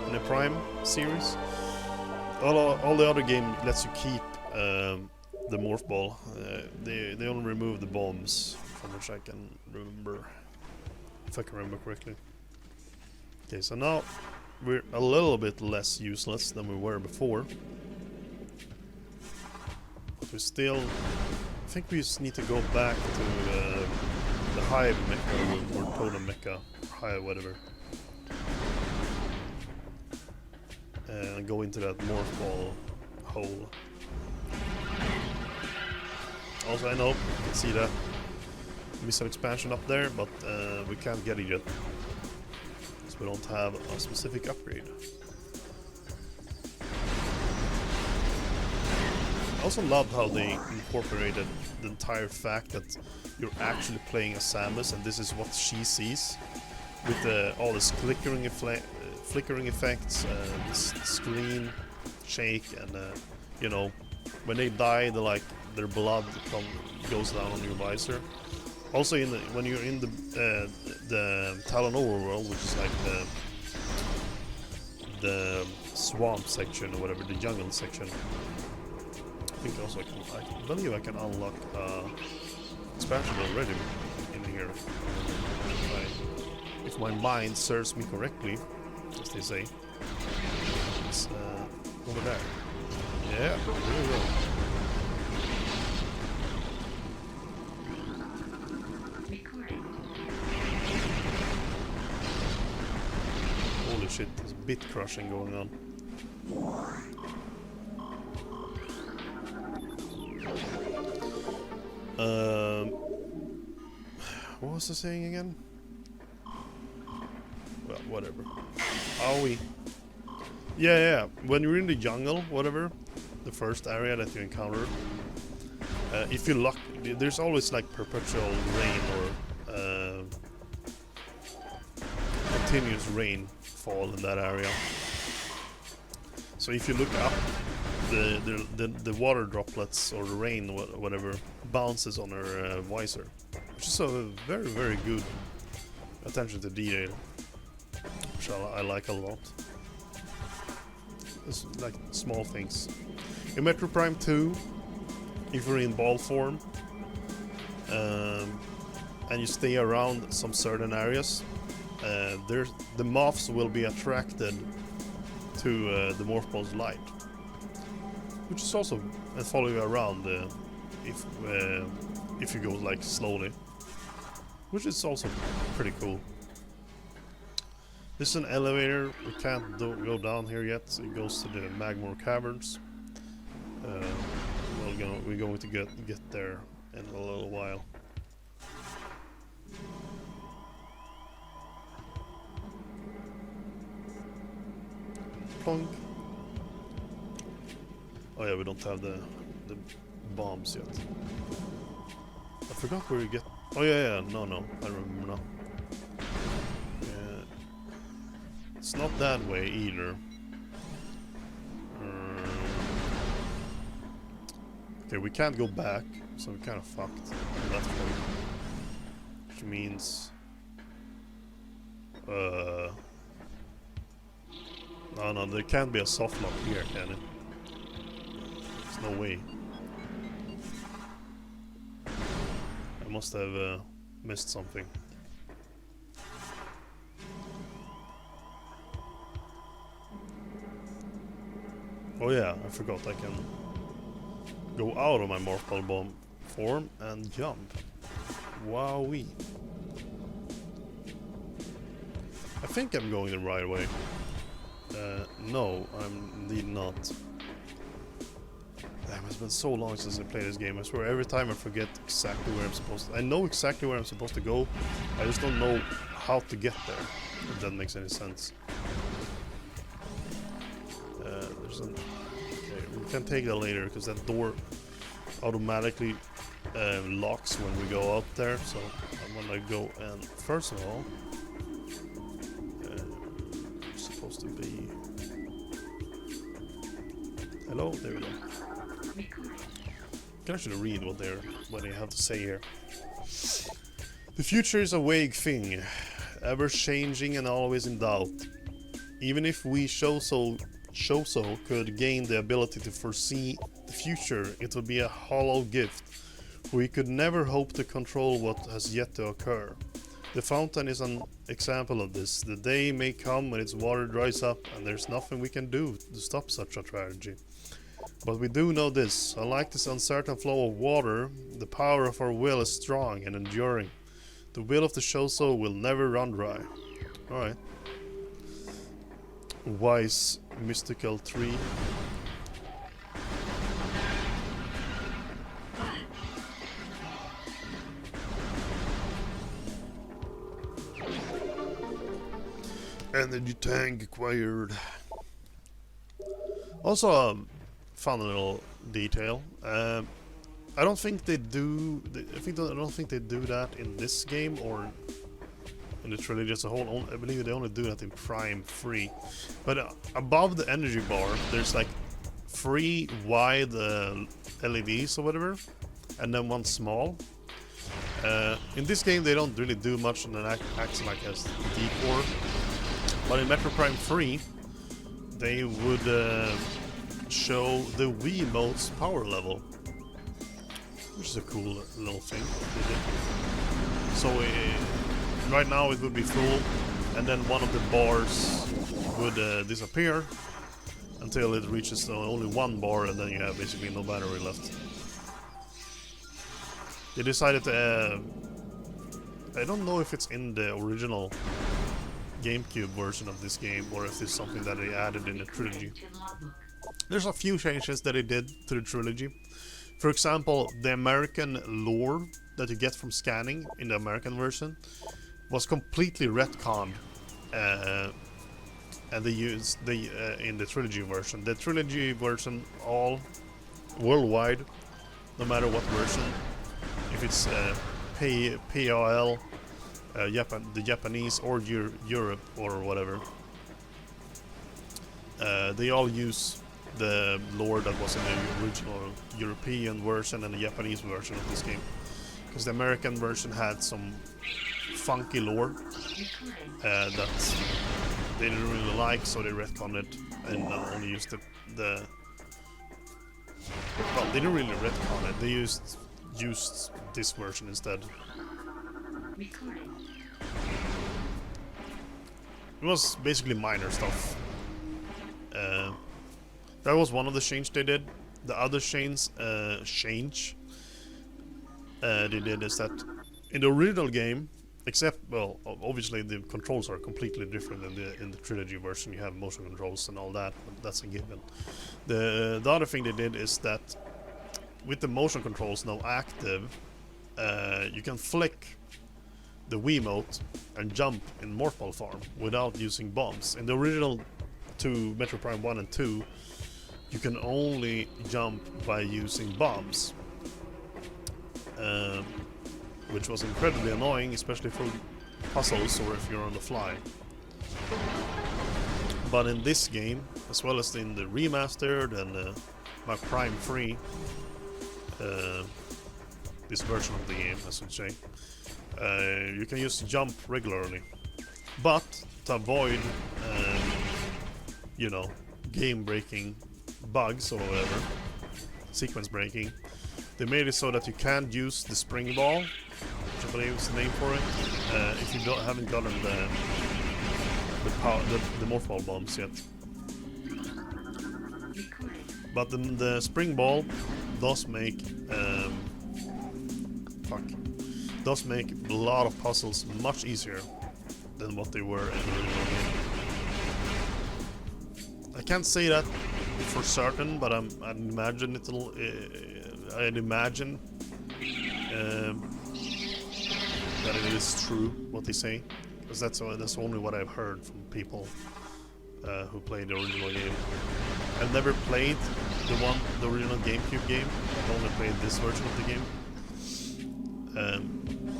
in the Prime series. All the other game lets you keep the Morph Ball. They only remove the bombs, from which I can remember, if I can remember correctly. Okay, so now we're a little bit less useless than we were before. But we still, I think we just need to go back to the Hive Mecha, or Totem Mecha, Hive, whatever. And go into that Morph Ball hole. Also, I know you can see the missile expansion up there, but we can't get it yet. Because we don't have a specific upgrade. I also loved how they incorporated the entire fact that you're actually playing as Samus and this is what she sees. With all this flickering effects, this screen shake, and you know, when they die, their blood goes down on your visor. Also, when you're in the Talon overworld, which is like the swamp section or whatever, the jungle section. I think also I believe I can unlock expansion already in here. If my mind serves me correctly, as they say. It's over there. Yeah, there we go. Holy shit, there's bit crushing going on. What was the saying again? Well, whatever. Are we? Yeah. When you're in the jungle, whatever, the first area that you encounter, if you luck, there's always like perpetual rain or continuous rainfall in that area. So if you look up, the water droplets or the rain, whatever, bounces on her visor, which is a very, very good attention to detail, which I like a lot. It's like small things. In Metroid Prime 2, if you're in ball form and you stay around some certain areas, the moths will be attracted to the morph ball's light, which is also follow you around if you go like slowly, which is also pretty cool. This is an elevator. We can't go down here yet. It goes to the Magmor caverns. We're going to get there in a little while. Plonk. Oh yeah, we don't have the bombs yet. I forgot where you get. Oh yeah, no, I remember now. Yeah, it's not that way either. Okay, we can't go back, so we're kind of fucked at that point. Which means, no, there can't be a soft lock here, can it? There's no way. I must have missed something. Oh yeah, I forgot I can go out of my morph ball bomb form and jump. Wowee. I think I'm going the right way. No, I'm indeed not. Damn, it's been so long since I played this game. I swear every time I forget exactly where I'm supposed to... I know exactly where I'm supposed to go. I just don't know how to get there, if that makes any sense. There's an... Okay, we can take that later, because that door automatically locks when we go out there. So I'm gonna go and... First of all... it's supposed to be... Hello? There we go. I can actually read what they have to say here. The future is a vague thing, ever changing and always in doubt. Even if we show so could gain the ability to foresee the future, it would be a hollow gift. We could never hope to control what has yet to occur. The fountain is an example of this. The day may come when its water dries up and there's nothing we can do to stop such a tragedy. But we do know this, unlike this uncertain flow of water, the power of our will is strong and enduring. The will of the Shoso will never run dry. Alright. Wise mystical tree. Energy tank acquired. Also, fun little detail. I don't think they do. I don't think they do that in this game or in the trilogy as a whole. I believe they only do that in Prime 3. But above the energy bar, there's like 3 wide LEDs or whatever, and then 1 small. In this game, they don't really do much, and it acts like a decor. But in Metroid Prime 3, they would show the Wiimote's power level, which is a cool little thing they did. So right now it would be full, and then one of the bars would disappear until it reaches only 1 bar, and then you have basically no battery left. They decided to... I don't know if it's in the original GameCube version of this game or if it's something that they added in the trilogy. There's a few changes that they did to the trilogy. For example, the American lore that you get from scanning in the American version was completely retconned, and they used in the trilogy version. The trilogy version, all worldwide, no matter what version, if it's PAL, the Japanese or Europe or whatever, they all use the lore that was in the original European version and the Japanese version of this game. Because the American version had some funky lore that they didn't really like, so they retconned it and only used the well, they didn't really retcon it, they used this version instead. It was basically minor stuff. That was one of the changes they did. The other change they did is that in the original game, except, well, obviously the controls are completely different in the trilogy version. You have motion controls and all that, but that's a given. The other thing they did is that with the motion controls now active, you can flick the Wiimote and jump in morph ball form without using bombs. In the original 2, Metroid Prime 1 and 2, you can only jump by using bombs, which was incredibly annoying, especially for puzzles or if you're on the fly. But in this game, as well as in the remastered and my Prime 3, this version of the game, I should say, you can use jump regularly. But to avoid, you know, game-breaking bugs or whatever, sequence breaking, they made it so that you can't use the spring ball, which I believe is the name for it, if you haven't gotten the morph ball bombs yet. But the spring ball does make a lot of puzzles much easier than what they were in the original game. I can't say that for certain, but I'd imagine I'd imagine that it is true what they say, because that's only what I've heard from people who played the original game. I've never played the original GameCube game. I've only played this version of the game,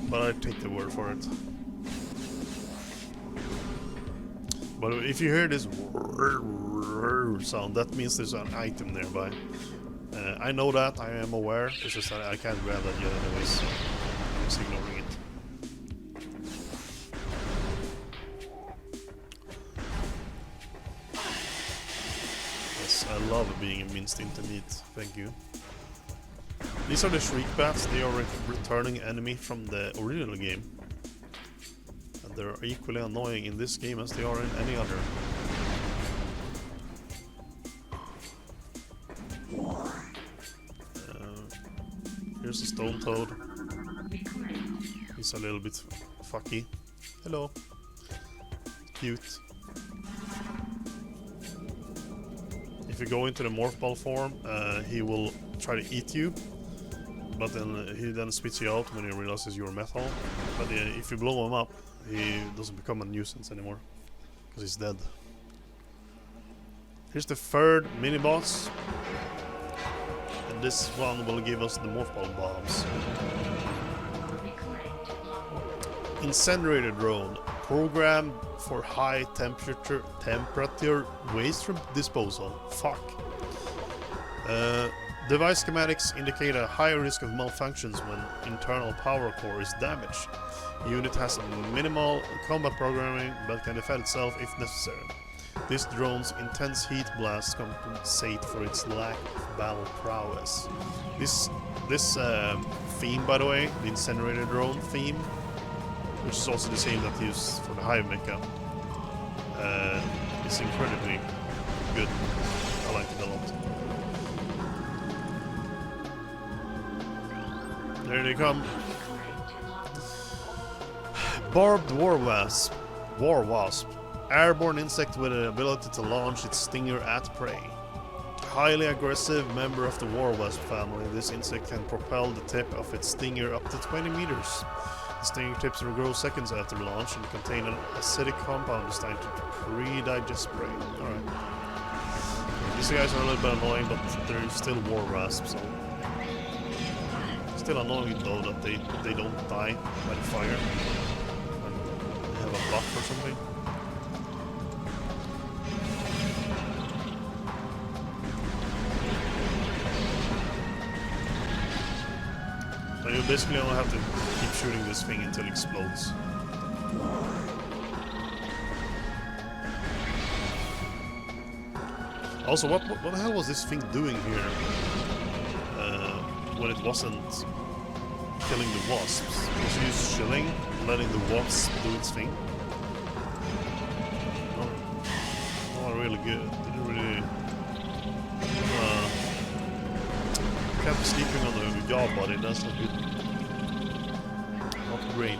but I take the word for it. But if you hear this sound, that means there's an item nearby. I know that, I am aware, it's just that I can't grab that yet anyways. I'm just ignoring it. Yes, I love being minced into meat, thank you. These are the Shriek Bats. They are a returning enemy from the original game. And they're equally annoying in this game as they are in any other. Here's a stone toad. He's a little bit fucky. Hello. Cute. If you go into the morph ball form, he will try to eat you. But then he spits you out when he realizes you're metal. But if you blow him up, he doesn't become a nuisance anymore. because he's dead. Here's the third mini-boss. And this one will give us the morph ball bombs. Incinerator drone. Programmed for high temperature waste disposal. Fuck. Device schematics indicate a higher risk of malfunctions when internal power core is damaged. Unit has a minimal combat programming but can defend itself if necessary. This drone's intense heat blasts compensate for its lack of battle prowess. This theme, by the way, the incinerator drone theme, which is also the same that used for the Hive Mecha, is incredibly good. I like it a lot. There they come. Barbed War Wasp. Airborne insect with an ability to launch its stinger at prey. Highly aggressive member of the War Wasp family, this insect can propel the tip of its stinger up to 20 meters. The stinger tips will grow seconds after launch and contain an acidic compound designed to pre-digest prey. Alright. These guys are a little bit annoying, but they're still War Wasps, so... Still annoying though that they don't die by the fire. They have a buff or something. So you basically only have to keep shooting this thing until it explodes. Also, what the hell was this thing doing here when it wasn't killing the wasps? Was it just chilling, letting the wasp do its thing? Not really good. Didn't really. Kept sleeping on the jaw body. That's not good. Not great.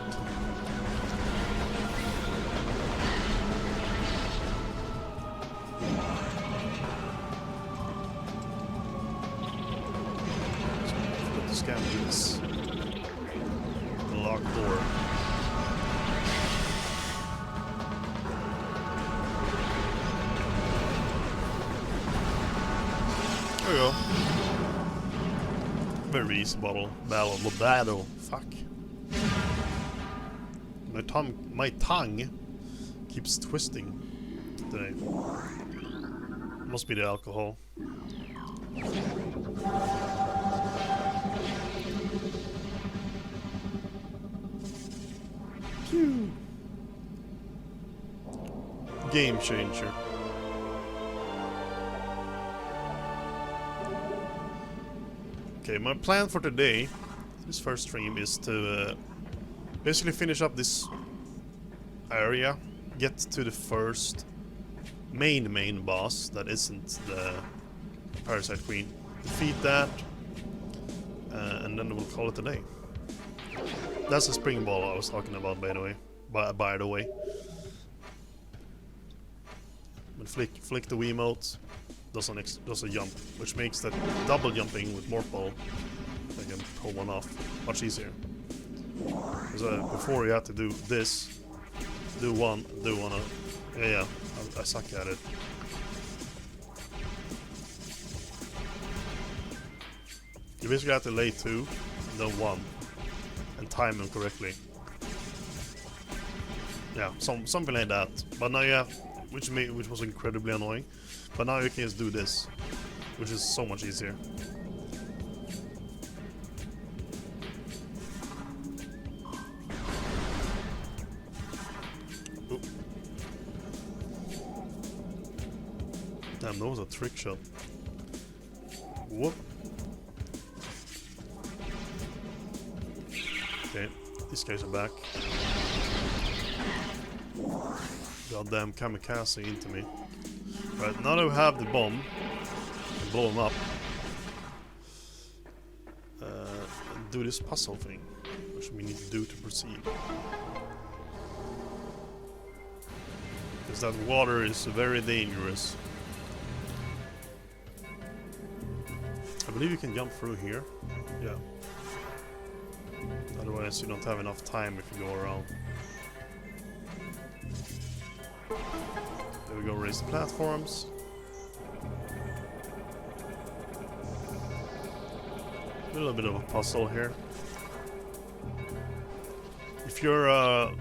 Scan this. The locked door. There we go. Very easy battle. Fuck. My tongue keeps twisting today. Must be the alcohol. Game changer. Okay, my plan for today, this first stream, is to basically finish up this area, get to the first main boss that isn't the Parasite Queen, defeat that, and then we'll call it a day. That's the spring ball I was talking about, by the way. By the way. But flick the Wiimote, does a jump, which makes that double jumping with morph ball, I can pull one off, much easier. Because before you had to do this, do one, yeah, I suck at it. You basically have to lay two, and then one, and time them correctly. Yeah, something like that. But now you have, which was incredibly annoying. But now you can just do this, which is so much easier. Ooh. Damn, that was a trick shot. Whoop. Okay, these guys are back. Goddamn kamikaze into me. Right, now that we have the bomb, and blow them up, do this puzzle thing, which we need to do to proceed. Because that water is very dangerous. I believe you can jump through here. Yeah. Otherwise you don't have enough time if you go around. There we go, raise the platforms. A little bit of a puzzle here. If you're a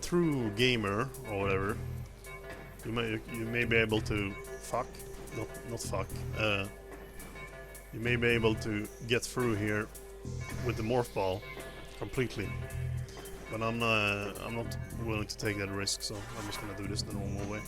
true gamer or whatever, you may be able to not fuck. You may be able to get through here with the morph ball completely, but I'm not willing to take that risk, so I'm just gonna do this the normal way.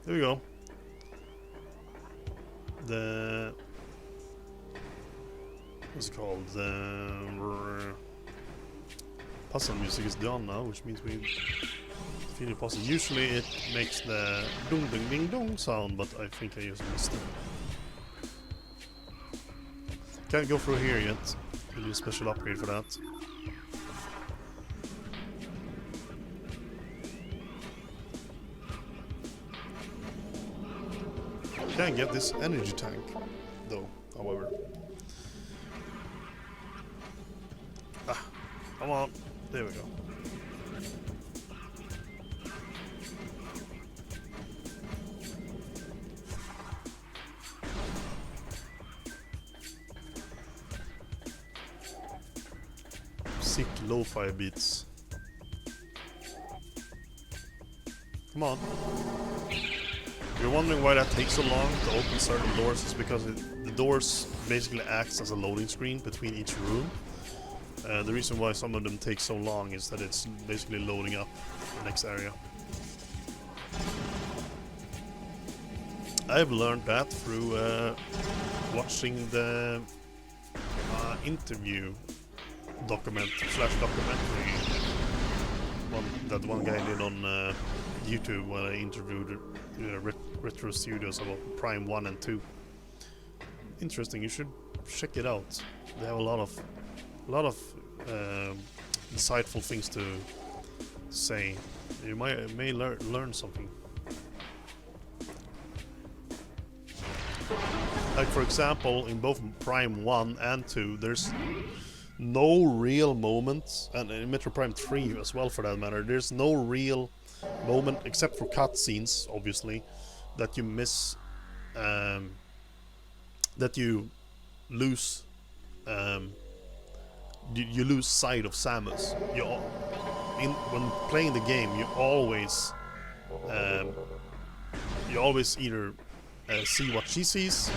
There we go. What's it called? The puzzle music is done now, which means we finish the puzzle. Usually it makes the dung ding ding dong sound, but I think I just missed it. Can't go through here yet. We need a special upgrade for that. Can't get this energy tank, though, however. Ah, come on. There we go. Sick lo-fi beats. Come on. If you're wondering why that takes so long to open certain doors, it's because the doors basically acts as a loading screen between each room. The reason why some of them take so long is that it's basically loading up the next area. I've learned that through watching the interview documentary that one guy did on YouTube when I interviewed Retro Studios about Prime 1 and 2. Interesting, you should check it out. They have a lot of insightful things to say. You may learn something. Like for example, in both Prime 1 and 2, there's no real moments, and in Metroid Prime 3 as well for that matter, there's no real moment, except for cutscenes, obviously, that you miss, that you lose, you lose sight of Samus. When playing the game, you always either see what she sees,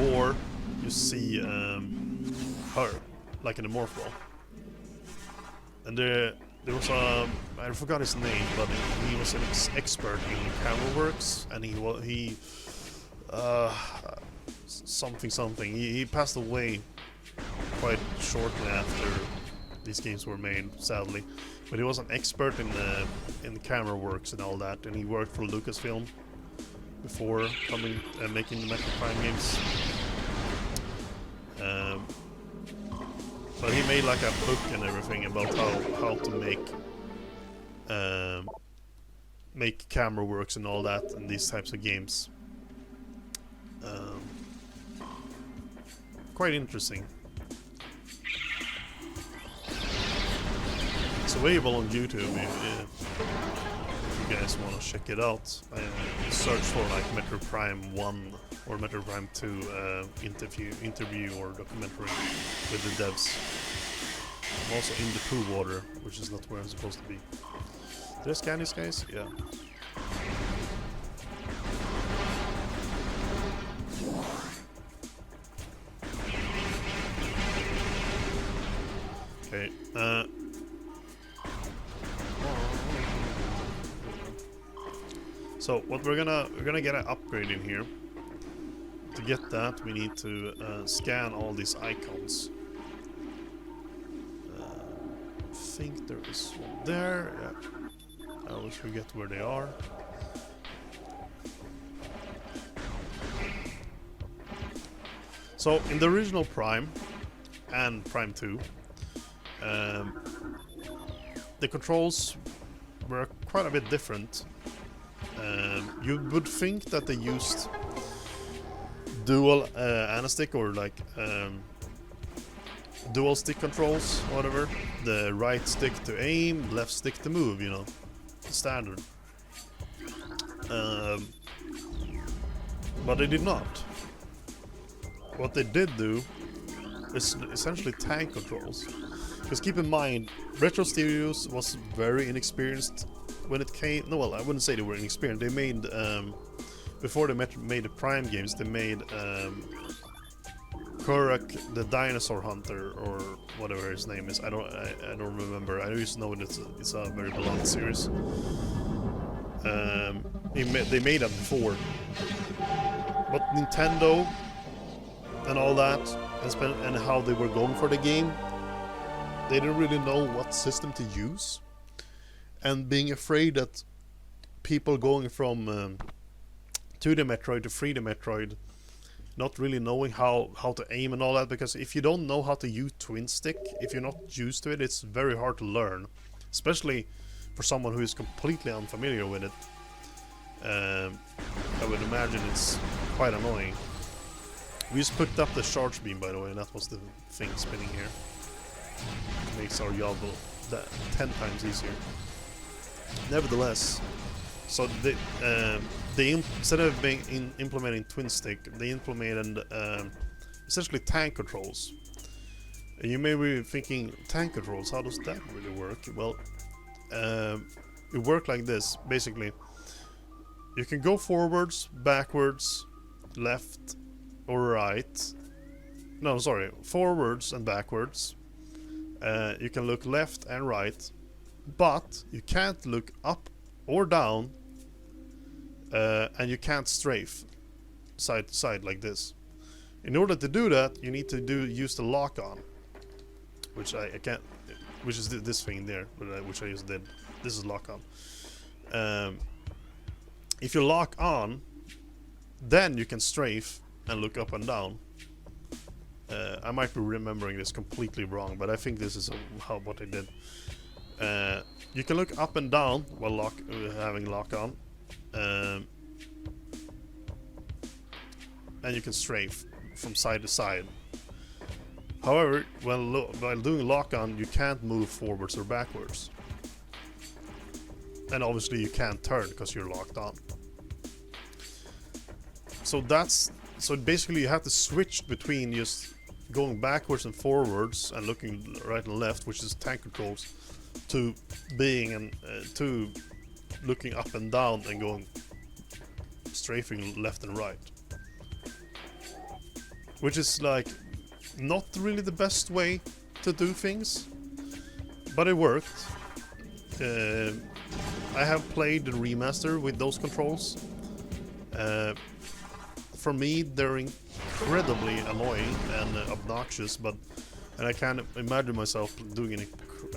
or you see her, like in the morph ball. And there was a, I forgot his name, but he was an expert in camera works, and he something. He passed away quite shortly after these games were made, sadly. But he was an expert in the camera works and all that, and he worked for Lucasfilm before coming and making the Metroid Prime games. But he made like a book and everything about how to make camera works and all that in these types of games. Quite interesting. It's available on YouTube if you guys want to check it out. Search for like Metroid Prime 1 or Metroid Prime 2 interview or documentary with the devs. I'm also in the pool water, which is not where I'm supposed to be. Did I scan these guys? Yeah. Okay. So what we're gonna get an upgrade in here. To get that, we need to scan all these icons. I think there is one there. Yeah. I always forget where they are. So in the original Prime and Prime 2, the controls were quite a bit different. You would think that they used dual analytic or like dual stick controls, whatever. The right stick to aim, left stick to move, you know, standard. But they did not. What they did do is essentially tank controls. Because keep in mind, Retro Studios was very inexperienced when it came. No, well, I wouldn't say they were inexperienced. They made before they made the Prime games, they made Kurak the Dinosaur Hunter or whatever his name is. I don't remember. I just know that it's a very beloved series. They made that before, but Nintendo and all that, and how they were going for the game, they didn't really know what system to use, and being afraid that people going from 2D Metroid to 3D Metroid, not really knowing how to aim and all that, because if you don't know how to use twin stick, if you're not used to it, it's very hard to learn, especially for someone who is completely unfamiliar with it. I would imagine it's quite annoying. We just picked up the charge beam, by the way, and that was the thing spinning here. It makes our job 10 times easier. Nevertheless, so they instead of implementing twin stick, they implemented essentially tank controls. And you may be thinking, tank controls, how does that really work? Well, it works like this, basically. You can go forwards, backwards, left, or right. No, sorry, forwards and backwards. You can look left and right, but you can't look up or down, and you can't strafe side to side like this. In order to do that, you need to use the lock on, which I can't, which is this thing there, which I just did. This is lock on. If you lock on, then you can strafe and look up and down. I might be remembering this completely wrong, but I think this is what I did. You can look up and down while having lock on, and you can strafe from side to side. However, while doing lock on, you can't move forwards or backwards, and obviously you can't turn because you're locked on. So basically you have to switch between just going backwards and forwards and looking right and left, which is tank controls, to to looking up and down and going strafing left and right, which is like not really the best way to do things, but it worked. I have played the remaster with those controls. For me, they're incredibly annoying and obnoxious, and I can't imagine myself doing an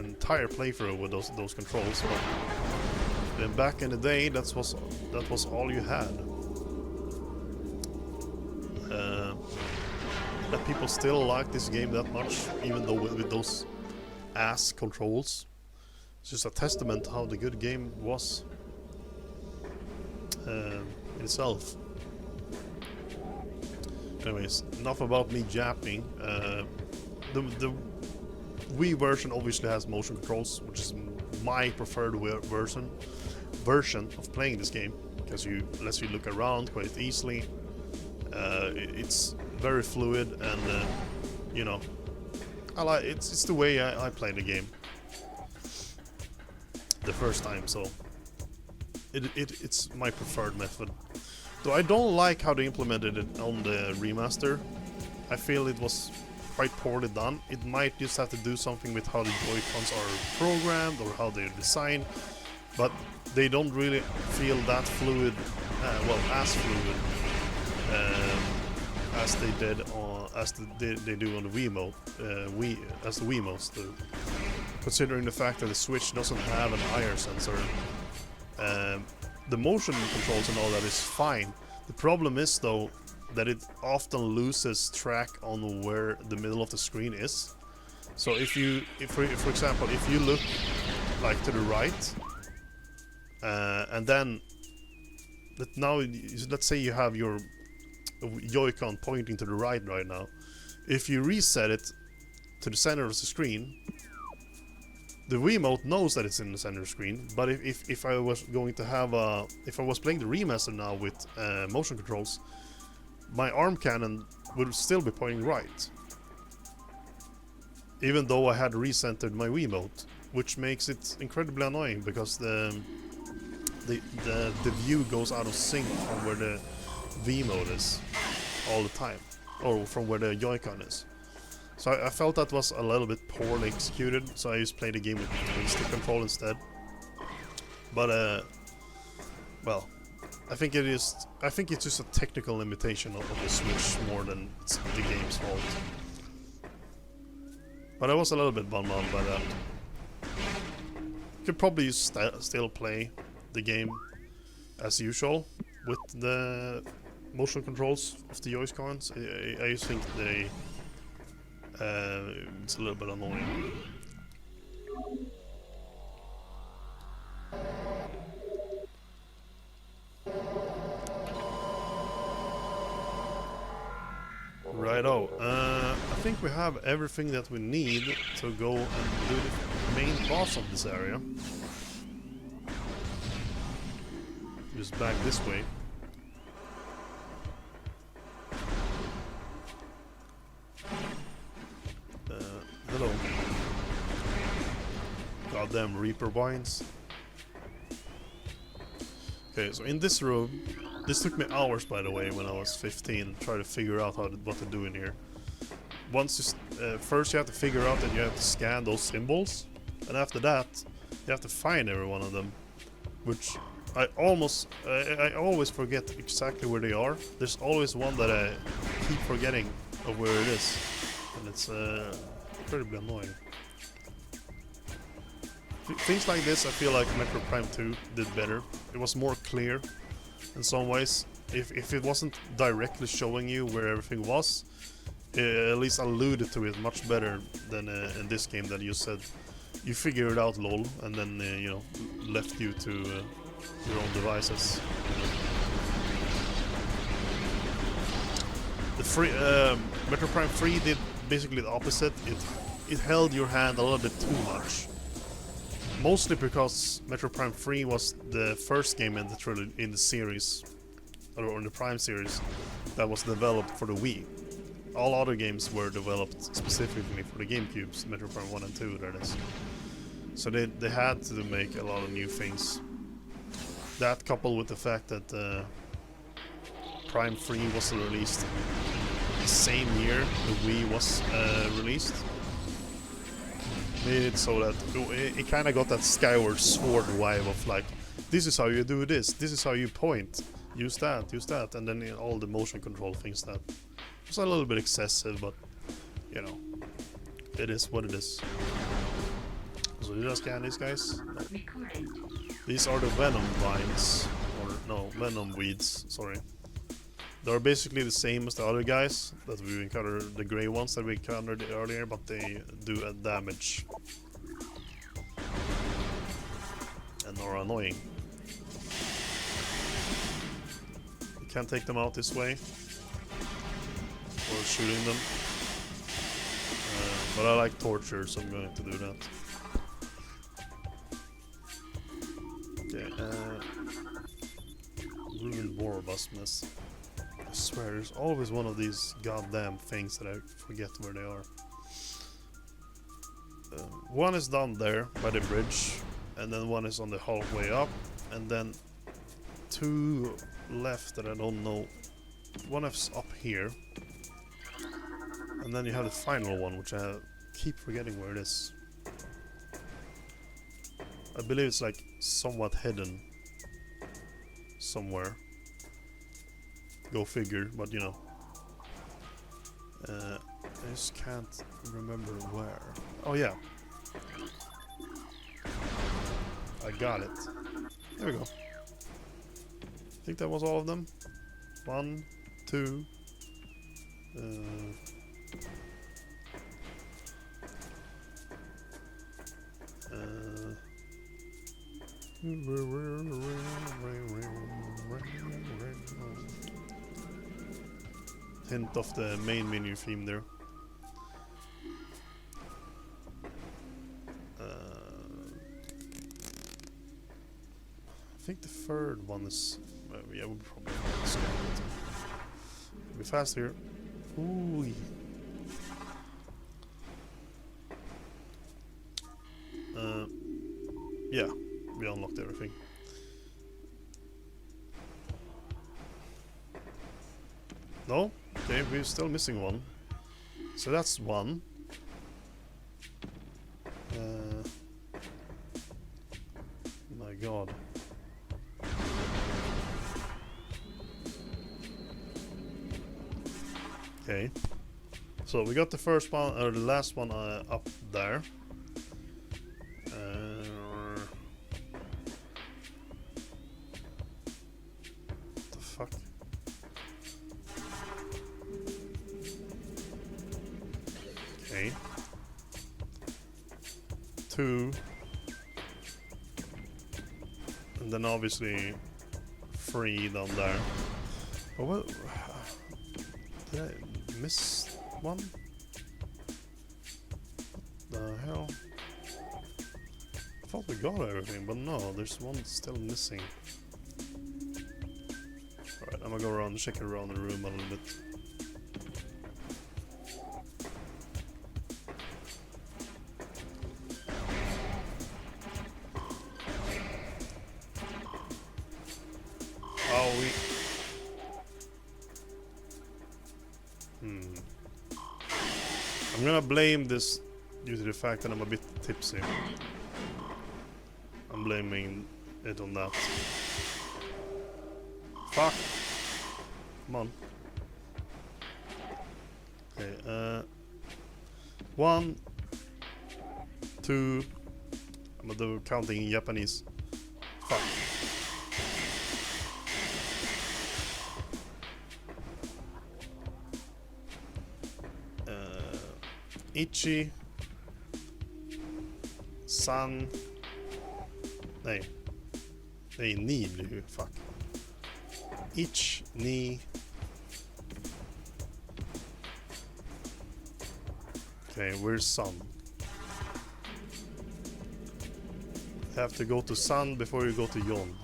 entire playthrough with those controls. But then back in the day, that was all you had. That people still like this game that much, even though with those ass controls, it's just a testament to how the good game was itself. Anyways, enough about me japping. The Wii version obviously has motion controls, which is my preferred version of playing this game, because lets you look around quite easily. It's very fluid, and you know, it's the way I play the game the first time, so it's my preferred method. Though I don't like how they implemented it on the remaster. I feel it was quite poorly done. It might just have to do something with how the Joy-Cons are programmed or how they're designed, but they don't really feel that fluid, as fluid as they did on, they do on the Wiimote, as the Wiimotes do. Considering the fact that the Switch doesn't have an IR sensor. The motion controls and all that is fine. The problem is, though, that it often loses track on where the middle of the screen is. So for example, if you look like to the right, And then now, let's say you have your Joy-Con pointing to the right now. If you reset it to the center of the screen, the Wiimote knows that it's in the center screen. But if I was going to have if I was playing the remaster now with motion controls, my arm cannon would still be pointing right, even though I had recentered my Wiimote, which makes it incredibly annoying because the view goes out of sync from where the Wiimote is all the time, or from where the Joy-Con is. So I felt that was a little bit poorly executed, so I just played the game with stick control instead. But well, I think it's just a technical limitation of the Switch more than it's the game's fault. But I was a little bit bummed out by that. Could probably still play the game as usual with the motion controls of the Joy-Cons. I just think it's a little bit annoying. Righto. I think we have everything that we need to go and do the main boss of this area. Just back this way. Hello. Goddamn Reaper vines. Okay, so in this room, this took me hours, by the way, when I was 15, try to figure out what to do in here. First you have to figure out that you have to scan those symbols, and after that, you have to find every one of them, which I always forget exactly where they are. There's always one that I keep forgetting of where it is, and it's incredibly annoying. Things like this, I feel like Metroid Prime 2 did better. It was more clear in some ways. If it wasn't directly showing you where everything was, it at least alluded to it much better than in this game that you said you figure it out, lol, and then you know, left you to your own devices. The Metroid Prime 3 did basically the opposite. It held your hand a little bit too much. Mostly because Metroid Prime 3 was the first game in the series, or in the Prime series, that was developed for the Wii. All other games were developed specifically for the GameCubes, Metroid Prime 1 and 2, that is. So they had to make a lot of new things. That coupled with the fact that Prime 3 was released the same year the Wii was released, made it so that it kind of got that Skyward Sword vibe of like, this is how you do this is how you point, use that, and then all the motion control things that was a little bit excessive, but you know, it is what it is. So did I scan these guys? No. These are the venom vines, or no, venom weeds, sorry. They're basically the same as the other guys that we encountered, the grey ones that we encountered earlier, but they do a damage and are annoying. You can't take them out this way, or shooting them, but I like torture, so I'm going to do that. Okay, ruined Vorobusmus. I swear, there's always one of these goddamn things that I forget where they are. One is down there by the bridge, and then one is on the hallway up, and then two left that I don't know. One is up here, and then you have the final one, which I keep forgetting where it is. I believe it's like somewhat hidden somewhere. Go figure, but you know. I just can't remember where. Oh yeah. I got it. There we go. I think that was all of them. 1, 2. Hint of the main menu theme there. I think the third one is... yeah, we'll probably skip it. Be fast here. Ooh. Yeah, we unlocked everything. No? Okay, we're still missing one. So that's one. My god. Okay. So we got the first one, or the last one up there. What the fuck? Okay. 2. And then obviously 3 down there. Oh, what? Did I miss one? What the hell? I thought we got everything, but no, there's one still missing. Alright, I'm gonna go around and check around the room a little bit. Oh, I'm gonna blame this due to the fact that I'm a bit tipsy. I'm blaming it on that. Fuck! Come on. Okay, 1, 2... I'm gonna do counting in Japanese. Fuck. Ichi... San... Nej. Nej, ni blir ju... Fuck. Ich, ni... Okay, where's Sun? You have to go to Sun before you go to Yon.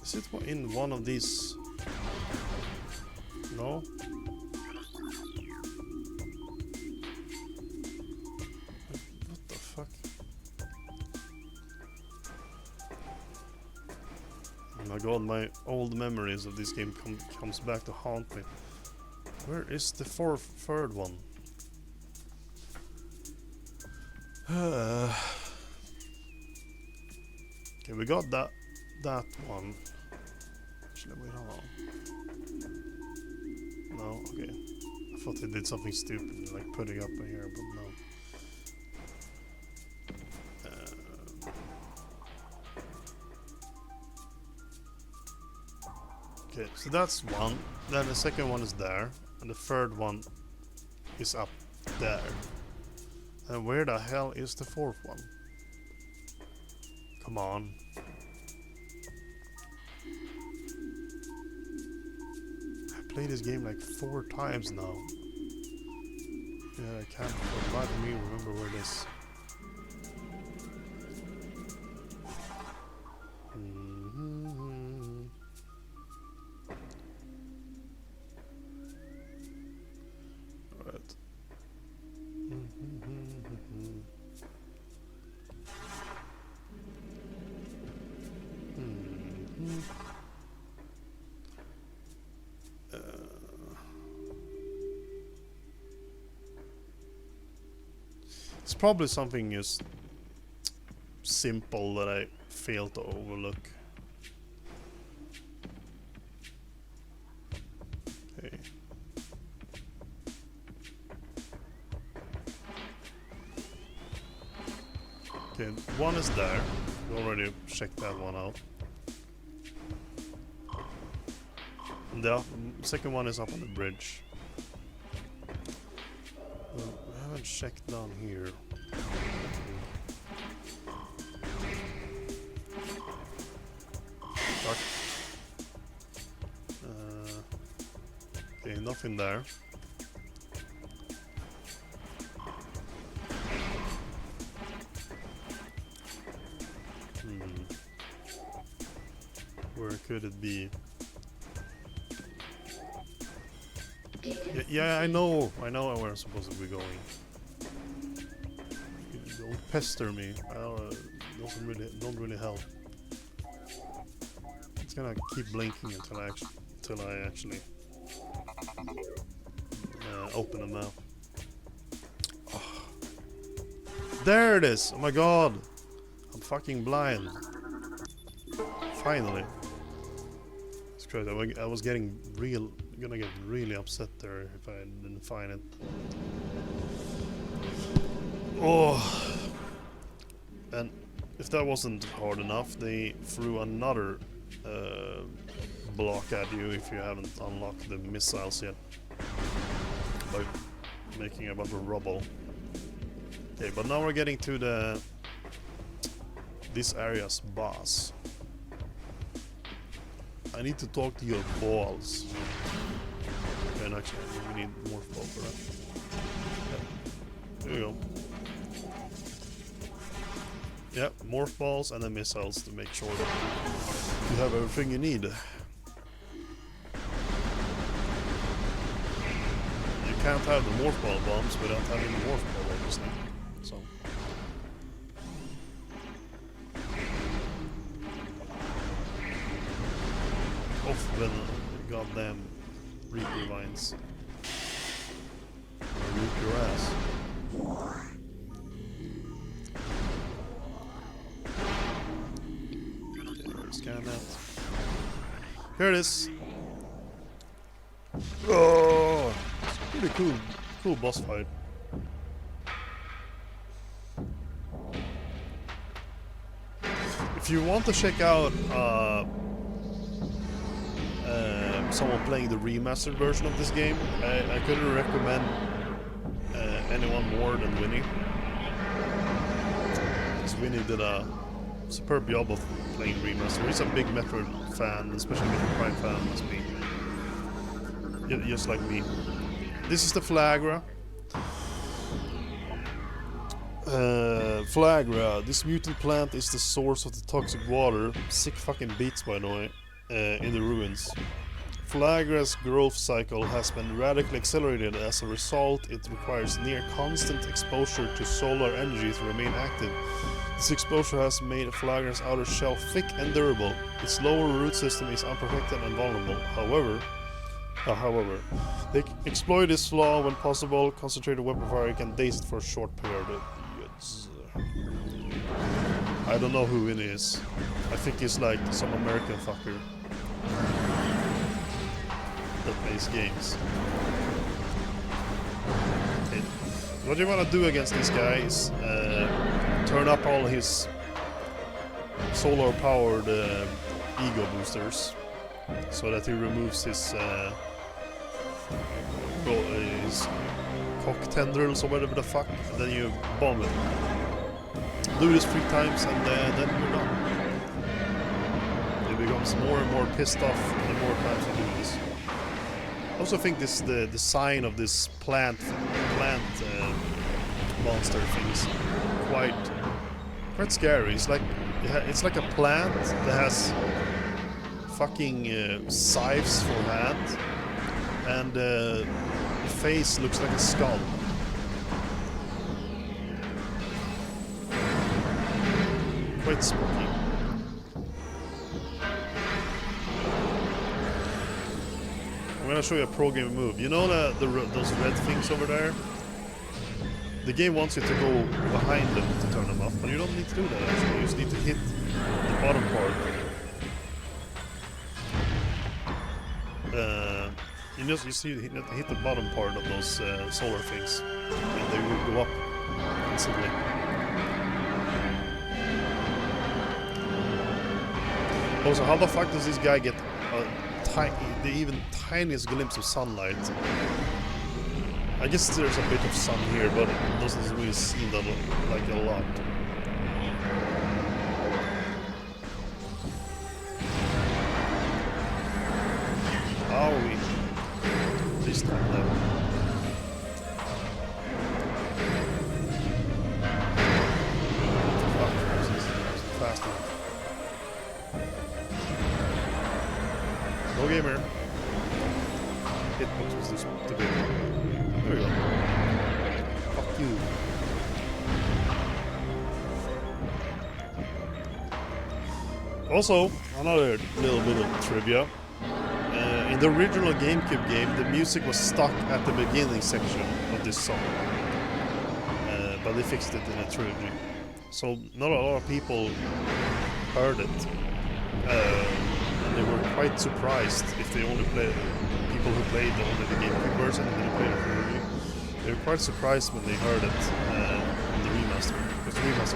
Is it in one of these? No? What the fuck? Oh my god, my old memories of this game comes back to haunt me. Where is the third one? Okay, we got that one. Actually, wait, hold on. No, okay. I thought they did something stupid, like putting up in here, but no. Okay, so that's one. Then the second one is there, and the third one is up there. And where the hell is the fourth one? Come on. I played this game like 4 times now. Yeah, I can't for the life of me remember where it is. Alright. It's probably something just simple that I fail to overlook. Okay. Okay, one is there. We already checked that one out. The second one is up on the bridge. I haven't checked down here. Dark. Okay, nothing there. Where could it be? Yeah, I know where I'm supposed to be going. Don't pester me. Don't really help. It's gonna keep blinking until I actually open them now. Oh. There it is! Oh my god! I'm fucking blind. Finally. It's crazy. I was gonna get really upset there if I didn't find it. Oh! And if that wasn't hard enough, they threw another block at you if you haven't unlocked the missiles yet. By making a bunch of rubble. Okay, but now we're getting to this area's boss. I need to talk to your balls. Okay, and actually, we need more ball for that. Yeah. There we go. Yeah, morph balls and then missiles to make sure that you have everything you need. You can't have the morph ball bombs without having the morph ball, obviously. So. Off with the goddamn Reaper vines. Root your ass. Scan that. Here it is. Oh, it's pretty cool boss fight. If you want to check out someone playing the remastered version of this game, I couldn't recommend anyone more than Winnie. Because Winnie did a superb job of playing remaster. He's a big Metroid fan, especially Metroid Prime fan, must be. Just like me. This is the Flagra. Flagra. This mutant plant is the source of the toxic water. Sick fucking beats, by the way. In the ruins. Flagra's growth cycle has been radically accelerated. As a result, it requires near constant exposure to solar energy to remain active. This exposure has made Flagra's outer shell thick and durable. Its lower root system is unprotected and vulnerable. However, they exploit this flaw when possible. Concentrated weapon fire can daze it for a short period. I don't know who it is. I think he's like some American fucker that plays games. Okay. What you want to do against this guy is turn up all his solar-powered ego boosters so that he removes his cock tendrils or whatever the fuck, and then you bomb it. Do this 3 times and then you're done. He becomes more and more pissed off the more times you do this. I also think this the design of this plant monster thing is quite scary. It's like a plant that has fucking scythes for hand, and the face looks like a skull. Quite spooky. I'm gonna show you a pro game move. You know those red things over there? The game wants you to go behind them to turn them off, but you don't need to do that actually. You just need to hit the bottom part. You hit the bottom part of those solar things, and they will go up instantly. Also, how the fuck does this guy get a the even tiniest glimpse of sunlight. I guess there's a bit of sun here, but it doesn't really seem that like a lot. Owie. This time though. Fuck, this is faster. No gamer. Hitbox was too big. There we go. Fuck you. Also, another little bit of trivia. In the original GameCube game, the music was stuck at the beginning section of this song. But they fixed it in a trilogy. So not a lot of people heard it. And they were quite surprised if they only played... People who played only the GameCube version and didn't play the trilogy. They were quite surprised when they heard it on the remaster. Because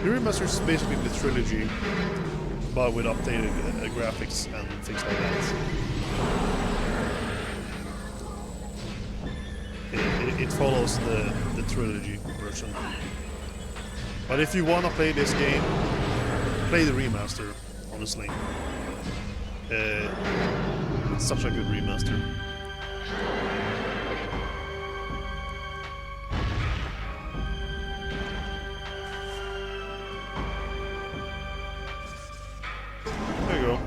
the remaster is basically the trilogy, but with updated graphics and things like that. It follows the trilogy version. But if you wanna play this game, play the remaster, honestly. It's such a good remaster. There you go.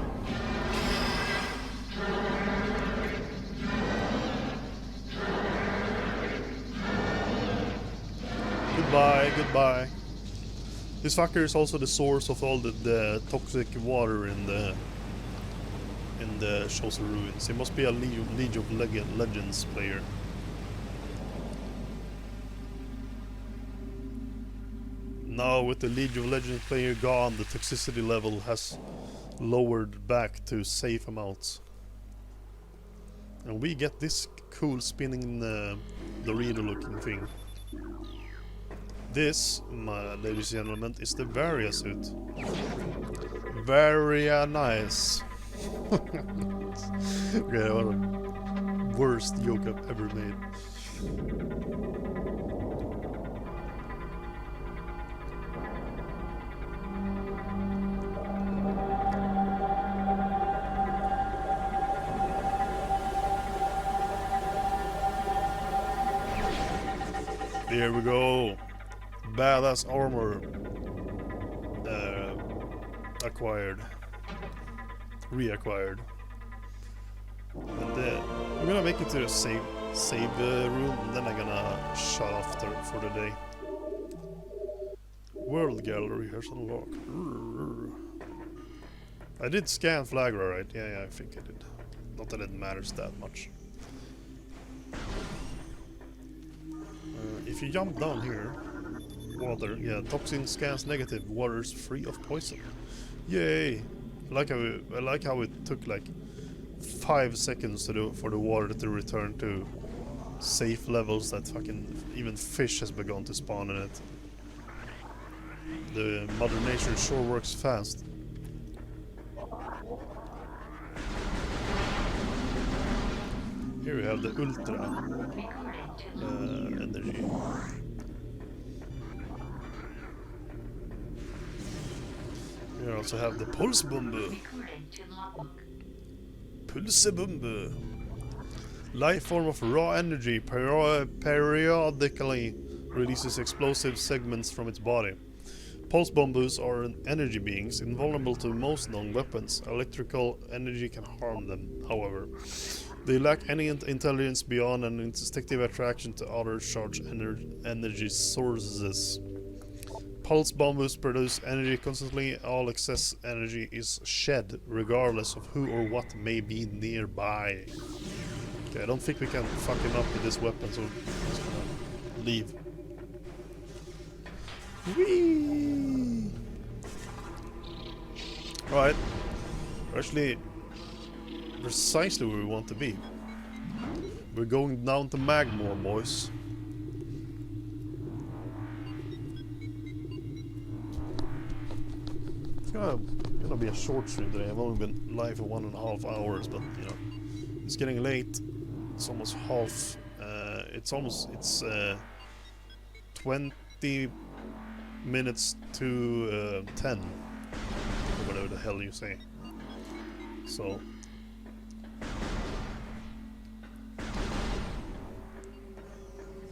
Goodbye, goodbye. This fucker is also the source of all the toxic water in the Shows of Ruins. He must be a League of Legends player. Now with the League of Legends player gone, the toxicity level has lowered back to safe amounts. And we get this cool spinning Dorito looking thing. This, my ladies and gentlemen, is the Varia suit. Very nice. Okay, what a worst joke I've ever made. Here we go. Badass armor acquired. Reacquired. And we're gonna make it to the save room, and then I'm gonna shut off for the day. World gallery has unlocked. I did scan Flagra, right? Yeah, I think I did. Not that it matters that much. If you jump down here, water, yeah, toxin scans negative, water's free of poison. Yay! I like how it took like 5 seconds for the water to return to safe levels that fucking even fish has begun to spawn in it. The Mother Nature sure works fast. Here we have the Ultra energy. We also have the Pulsebombe. Pulsebombe. Life form of raw energy periodically releases explosive segments from its body. Pulse bombs are energy beings, invulnerable to most known weapons. Electrical energy can harm them, however. They lack any intelligence beyond an instinctive attraction to other charged energy sources. Pulse bombs produce energy constantly. All excess energy is shed, regardless of who or what may be nearby. Okay, I don't think we can fuck him up with this weapon, so I'm just gonna leave. Whee! Right. We're actually precisely where we want to be. We're going down to Magmore, boys. gonna be a short stream today. I've only been live for 1.5 hours, but you know, it's getting late. It's almost half. It's 20 minutes to 10, or whatever the hell you say. So.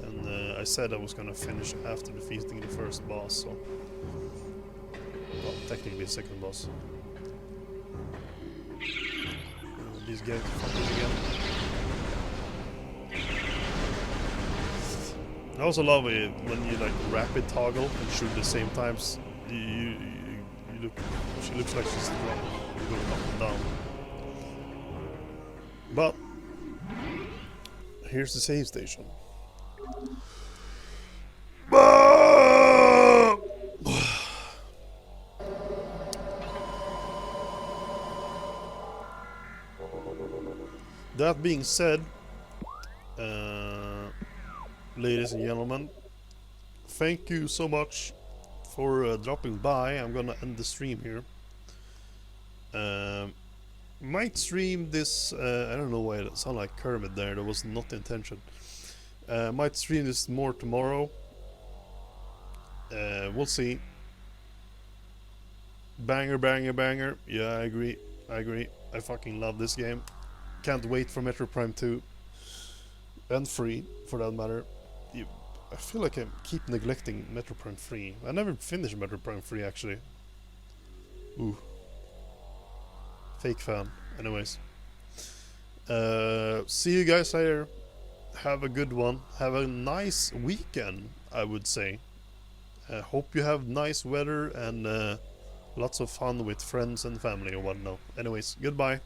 And I said I was gonna finish after defeating the first boss, so. Well, technically second boss. These guys fucking again. I also love it when you like rapid toggle and shoot at the same times. You look. She looks like she's going up and down. But here's the save station. That being said, ladies and gentlemen, thank you so much for dropping by. I'm gonna end the stream here. Might stream this, I don't know why it sounded like Kermit there, that was not the intention. Might stream this more tomorrow. We'll see. Banger, banger, banger. Yeah, I agree. I fucking love this game. Can't wait for Metroid Prime 2. And 3, for that matter. I feel like I keep neglecting Metroid Prime 3. I never finished Metroid Prime 3 actually. Ooh. Fake fan. Anyways. See you guys later. Have a good one. Have a nice weekend, I would say. Hope you have nice weather and lots of fun with friends and family or whatnot. Anyways, goodbye.